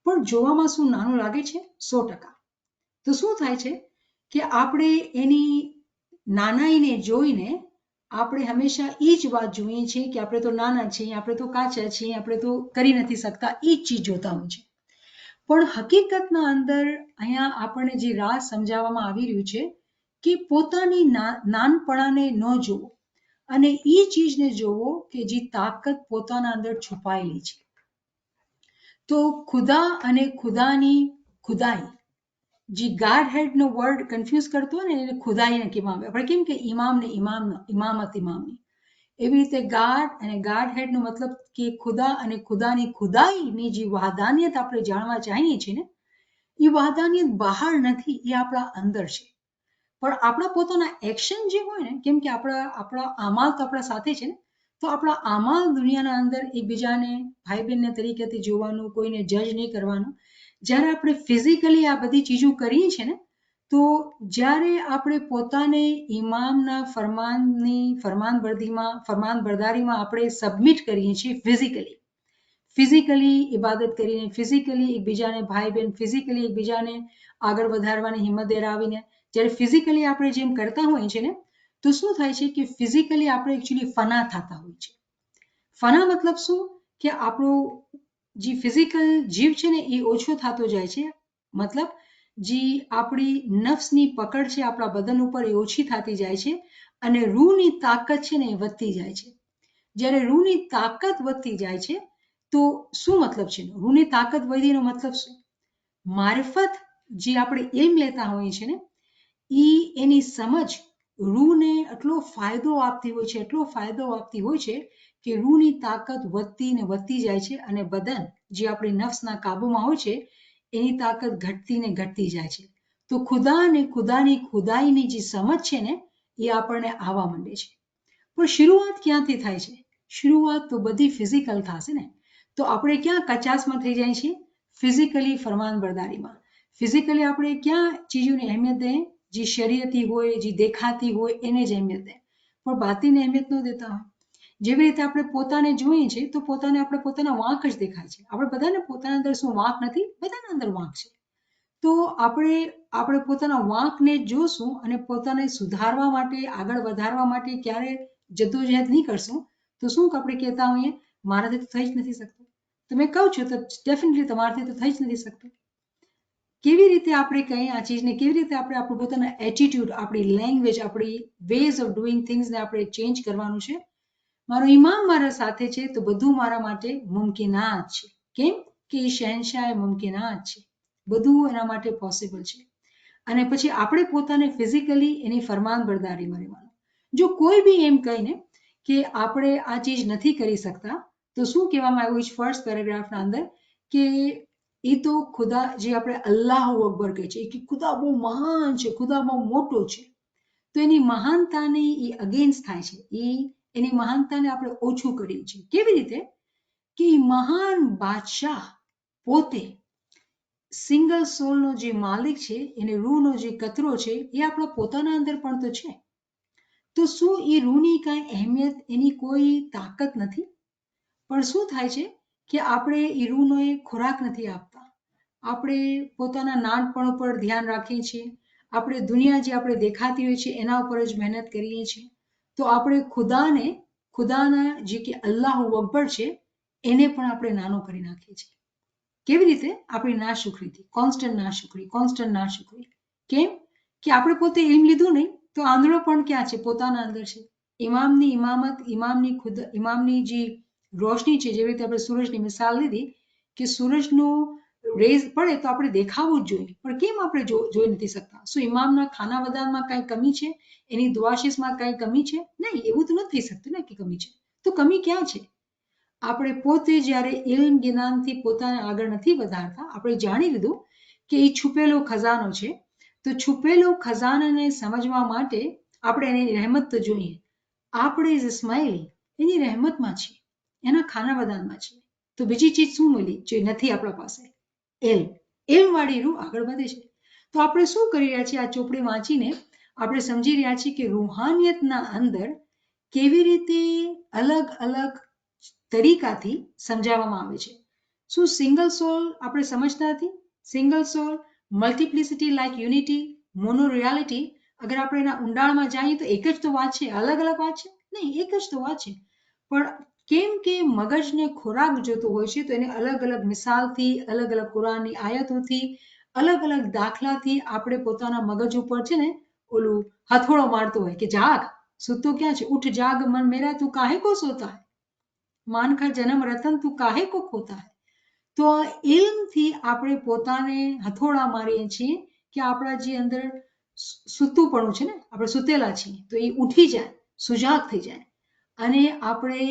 પણ જોવામાં શું નાનું લાગે છે? 100%. તો શું થાય છે કે આપણે એની નાનાઈને જોઈને આપણે હંમેશા એ જ વાત જોઈએ છીએ કે આપણે તો નાના છીએ, આપણે તો કાચા છીએ, આપણે તો કરી નથી શકતા, એ જ ચીજ જોતા હોય છે. પણ હકીકતના અંદર અહીંયા આપણને જે રાજ સમજાવવામાં આવી રહ્યું છે કે પોતાની નાનપણાને ન જોવો અને એ ચીજને જોવો કે જે તાકાત પોતાના અંદર છુપાયેલી છે. તો ખુદા અને ખુદાની ખુદાઈ, જે ગાડ હેડનો વર્ડ કન્ફ્યુઝ કરતો હોય ને, એને ખુદાઈને કહેવામાં આવે. આપણે કેમ કે ઇમામને ઇમામની, એવી રીતે ગાડ અને ગાડ હેડનો મતલબ કે ખુદા અને ખુદાની ખુદાઈની જે વહાદાનિયત આપણે જાણવા ચાહીએ છીએ ને, એ વહાદાનિયત બહાર નથી, એ આપણા અંદર છે. પણ આપણા પોતાના એક્શન જે હોય ને, કેમ કે આપણા અમાલ તો આપણા સાથે છે ને, તો આપણા અમાલ દુનિયાના અંદર એકબીજાને ભાઈ બહેનને તરીકેથી જોવાનું, કોઈને જજ નહીં કરવાનું. જ્યારે આપણે ફિઝિકલી આ બધી ચીજો કરીએ છીએ ને, તો જ્યારે આપણે પોતાને ઇમામના ફરમાનબરદારીમાં આપણે સબમિટ કરીએ છીએ ફિઝિકલી ઇબાદત કરીને, ફિઝિકલી એકબીજાને ભાઈ બહેન, ફિઝિકલી એકબીજાને આગળ વધારવાની હિંમત ધરાવીને, જ્યારે ફિઝિકલી આપણે જેમ કરતા હોઈએ છીએ ને, તો શું થાય છે કે ફિઝિકલી આપણે એકચ્યુઅલી ફના થતા હોય છે. ફના મતલબ શું? કે આપણો જે ફિઝિકલ જીવ છે ને, એ ઓછો થતો જાય છે. મતલબ જે આપણી નફ્સની પકડ છે આપણા બદન ઉપર, એ ઓછી થતી જાય છે, અને રૂહની તાકાત છે ને એ વધતી જાય છે. જ્યારે રૂહની તાકાત વધતી જાય છે તો શું મતલબ છે? રૂહની તાકાત વધીનો મતલબ શું? મારિફત, જે આપણે ઇલ્મ લેતા હોઈએ છીએ ને, એની સમજ રૂને એટલો ફાયદો આપતી હોય છે, એટલો ફાયદો આપતી હોય છે કે રૂની તાકાત વધતી ને વધતી જાય છે અને બદન જે આપણી નફ્સના કાબુમાં હોય છે એની તાકાત ઘટતી ને ઘટતી જાય છે. તો ખુદા અને ખુદાની ખુદાઈની જે સમજ છે ને એ આપણને આવવા માંડે છે. પણ શરૂઆત ક્યાંથી થાય છે? શરૂઆત તો બધી ફિઝિકલ થશે ને. તો આપણે ક્યાં કચાસમાં થઈ જાય છે? ફિઝિકલી ફરમાનબરદારીમાં. ફિઝિકલી આપણે ક્યાં ચીજોની અહેમિયત દે? જે શરીયતી હોય, જે દેખાતી હોય એને જ અહેમિયત દે, પણ બાતીને અહેમિયત ન દેતા હોય. જેવી રીતે આપણે પોતાને જોઈએ છીએ તો પોતાને આપણે પોતાના વાંક જ દેખાય છે. આપણે બધાને પોતાના અંદર શું વાંક નથી? બધાના અંદર વાંક છે. તો આપણે પોતાના વાંકને જોશું અને પોતાને સુધારવા માટે, આગળ વધારવા માટે ક્યારે જદ્દોજહેદ નહીં કરશું તો શું આપણે કહેતા હોઈએ, મારાથી તો થઈ જ નથી શકતું. તમે કહો છો તો ડેફિનેટલી તમારાથી તો થઈ જ નથી શકતું. કેવી રીતે આપણે કહીએ આ ચીજને, કેવી રીતે આપણે આપણું પોતાના એટીટ્યુડ, આપણી લેંગ્વેજ, આપણી વેઝ ઓફ ડુઈંગ થિંગ્સને આપણે ચેન્જ કરવાનું છે. મારો ઇમામ મારા સાથે છે તો બધું મારા માટે મુમકિનાત છે. કેમ કે એ શહેનશાહ મુમકિનાત છે, બધું એના માટે પોસિબલ છે. અને પછી આપણે પોતાને ફિઝિકલી એની ફરમાનબરદારીમાં રહેવાનું. જો કોઈ બી એમ કહીને કે આપણે આ ચીજ નથી કરી શકતા તો શું કહેવામાં આવ્યું છે ફર્સ્ટ પેરેગ્રાફના અંદર કે એ તો ખુદા, જે આપણે અલ્લાહુ અકબર કહે છે કે ખુદા બહુ મહાન છે, ખુદા બહુ મોટો છે. તો એની મહાનતાને એ અગેન્સ્ટ થાય છે, એની મહાનતાને આપણે ઓછું કરીએ છીએ. કેવી રીતે? કે મહાન બાદશાહ પોતે સિંગલ સોલનો જે માલિક છે, એને રૂહનો જે કતરો છે એ આપણા પોતાના અંદર પણ તો છે. તો શું એ રૂહની કાંઈ અહેમિયત, એની કોઈ તાકાત નથી? પણ શું થાય છે કે આપણે એ રૂહનો એ ખોરાક નથી આપતા. આપણે પોતાના નાનપણ ઉપર ધ્યાન રાખીએ છીએ. આપણે દુનિયા જે આપણે દેખાતી હોય છે એના ઉપર જ મહેનત કરીએ છીએ. તો આપણે ખુદાના જે કે અલ્લાહુ અકબર છે એને પણ આપણે નાનો કરી નાખીએ છીએ. કેવી રીતે? આપણી નાશુકરીથી. કોન્સ્ટન્ટ નાશુકરી. કેમ કે આપણે પોતે ઇલ્મ લીધું નહીં તો આંધળો પણ ક્યાં છે? પોતાના અંદર છે. ઇમામની ઇમામત, ઇમામની જે રોશની છે, જેવી રીતે આપણે સૂરજની મિસાલ લીધી કે સૂરજનું રેઝ પડે તો આપણે દેખાવું જ જોઈએ, પણ કેમ આપણે જોઈ નથી શકતા? શું ઇમામના ખાના વદાનમાં કાંઈ કમી છે? એની દુઆશીસમાં કાંઈ કમી છે? નહીં, એવું તો નથી થઈ શકતું ને કે કમી છે. તો કમી ક્યાં છે? આપણે પોતે જ્યારે ઇલ્મ જ્ઞાનથી પોતાને આગળ નથી વધારતા, આપણે જાણી લીધું કે એ છુપેલો ખજાનો છે, તો છુપેલો ખજાનાને સમજવા માટે આપણે એની રહેમત તો જોઈએ. આપણે ઇસ્માઇલી એની રહેમતમાં છીએ, એના ખાના વદાનમાં છીએ. તો બીજી ચીજ શું મળી જે નથી આપણા પાસે? ઇલ્મવાળી રૂહ આગળ વધે છે. તો આપણે શું કરી રહ્યા છીએ? આ ચોપડી વાંચીને આપણે સમજી રહ્યા છીએ કે રૂહાનિયતના અંદર કેવી રીતે અલગ અલગ તરીકાથી સમજાવવામાં આવે છે. શું સિંગલ સોલ આપણે સમજતા નથી? Single soul, multiplicity like unity, mono reality, અગર આપણે એના ઊંડાણમાં જઈએ તો એક જ તો વાત છે, અલગ અલગ વાત છે નહીં, એક જ તો વાત છે. પણ કેમ કે મગજને ખોરાક જોતો હોય છે તો એને અલગ અલગ મિસાલથી, અલગ અલગ કુરાનની આયતોથી, અલગ અલગ દાખલાથી આપણે પોતાના મગજ ઉપર છે ને ઓલું હથોડો મારતો હોય કે જાગ, સૂતો ક્યાં છે? ઉઠ જાગ મન મેરા, તું કાહે કો સોતા હૈ, मान का जन्म रतन तू काहे को खोता है. તો આ ઇલ્મથી આપણે પોતાને હથોડા મારીએ છીએ કે આપણા જે અંદર સૂતુંપણું છે ને, આપણે સૂતેલા છીએ તો એ ઉઠી જાય, સુજાગ થઈ જાય અને આપણે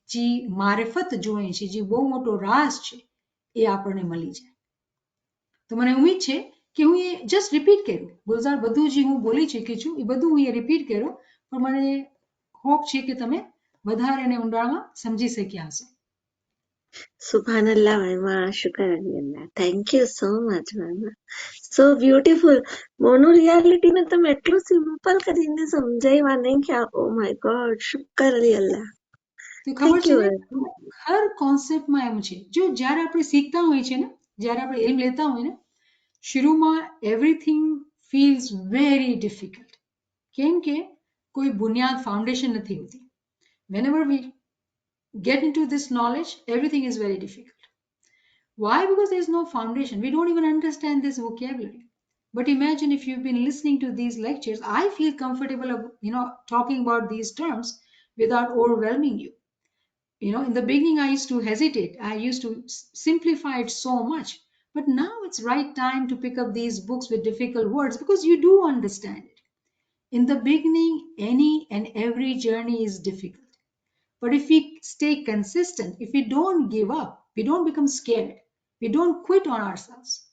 જે મારિફત જોઈએ છે, જે બહુ મોટો રાજ છે એ આપણને મળી જાય. તો મને ઉમ્મીદ છે કે હું એ જસ્ટ રિપીટ કર્યું, ગુલઝાર બધું જે હું બોલી ચૂકી છું એ બધું હું એ રિપીટ કર્યું, પણ મને હોપ છે કે તમે વધારે અને ઊંડાણમાં સમજી શક્યા હશો. Subhanallah, Maima. Shukran. Thank you so much, Maima. So beautiful. Mono reality ને તમે એટલું સિમ્પલ કરીને સમજાવ્યા નહીં કે ઓ માય ગોડ, શુક્ર અલ્લાહ. તો ખબર Thank છે you. ને, હર કોન્સેપ્ટમાં એમ છે. જો જ્યારે આપણે શીખતા હોઈએ છીએ ને, જ્યારે આપણે એમ લેતા હોય ને, શરૂમાં એવરીથિંગ ફીલ્સ વેરી ડિફિકલ્ટ. કેમ કે કોઈ બુનિયાદ, ફાઉન્ડેશન નથી હોતી. whenever we get into this knowledge, everything is very difficult. Why? Because there is no foundation. We don't even understand this vocabulary. But imagine if you've been listening to these lectures, I feel comfortable of, talking about these terms without overwhelming you. In the beginning, I used to hesitate. I used to simplify it so much. But now it's right time to pick up these books with difficult words because you do understand it. In the beginning, any and every journey is difficult. But if we stay consistent, if we don't give up, we don't become scared, we don't quit on ourselves,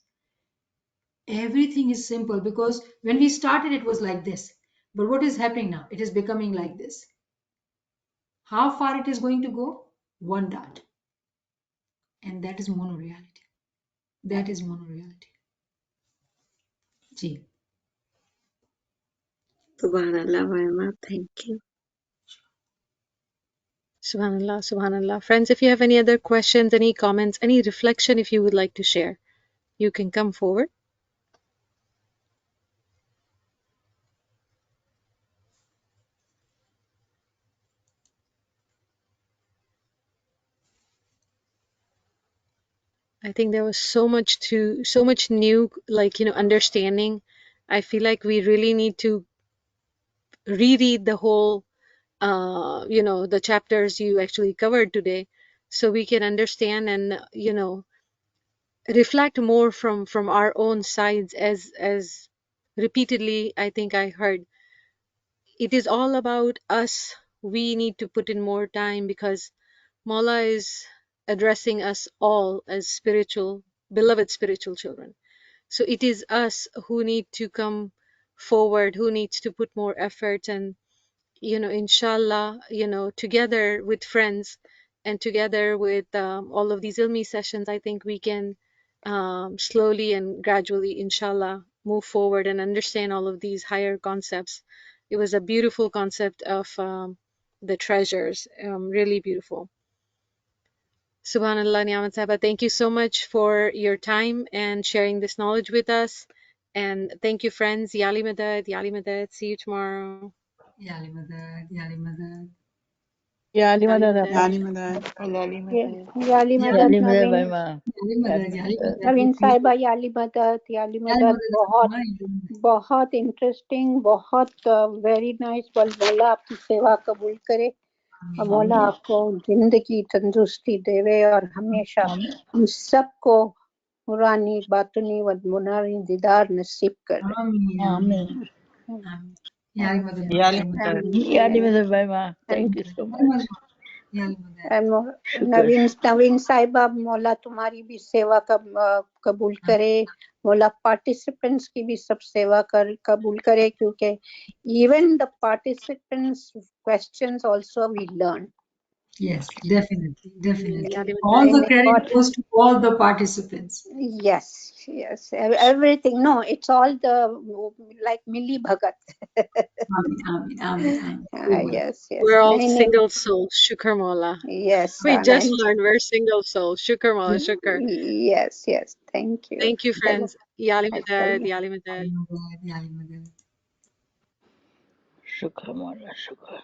everything is simple. Because when we started, it was like this. But what is happening now? It is becoming like this. How far it is going to go? One dot. And that is monoreality. That is monoreality. Ji. Subhanallah, Mama. Thank you. Subhanallah, Subhanallah. Friends, if you have any other questions, any comments, any reflection, if you would like to share, you can come forward. I think there was so much new, like, understanding. I feel like we really need to reread the whole, the chapters you actually covered today, so we can understand and, reflect more from our own sides. As repeatedly, I think I heard, it is all about us. We need to put in more time, because Mawla is addressing us all as beloved spiritual children. So it is us who need to come forward, who needs to put more effort. And, inshallah, together with friends and together with all of these ilmi sessions, I think we can slowly and gradually, inshallah, move forward and understand all of these higher concepts. It was a beautiful concept of the treasures, really beautiful. Subhanallah, Niamat Sahaba, thank you so much for your time and sharing this knowledge with us. And thank you, friends. Yali Madad, Yali Madad. See you tomorrow. Yali Madad, Yali Madad. Ya Ali Yali Madad, Madad. Apna. يا لمداد Yali Yali Madad, يا Naveen, Mama. Madad, Yali Madad. Naveen Please. साहिबा याली Yali मदद Madad. बहुत बहुत interesting, बहुत very nice. मौला आपकी सेवा कबूल करे और मौला आपको जिंदगी तंदुरुस्ती देवे और हमेशा हम सबको पुरानी बातनी व मुनारी दीदार नसीब करे। Amin, Amen. amin, amin. Yali Madad. Ya Ali Madad, Mama. Thank you so much. Yali Madad. Shukr. नवीन साहिबा, मौला तुम्हारी भी सेवा कबूल करे, मौला पार्टिसिपेंट्स की भी सब सेवा कबूल करे, क्योंकि even the participants questions also we learn. Yes, definitely, definitely. Yali All the Madad. credit goes to all the participants. Yes, yes, everything. No, it's all the like Milli Bhagat. Amin, amin, amin, amin. Yes, yes. We're all नहीं, single souls. Shukr Mawla. yes, We just Anand. learned we're single souls. Shukr Mawla, shukr. Yes, yes. Thank you. Thank you, friends. Yali Madad, Yali Madad. Yali Madad, Yali Madad. Shukr, Mawla. Shukr.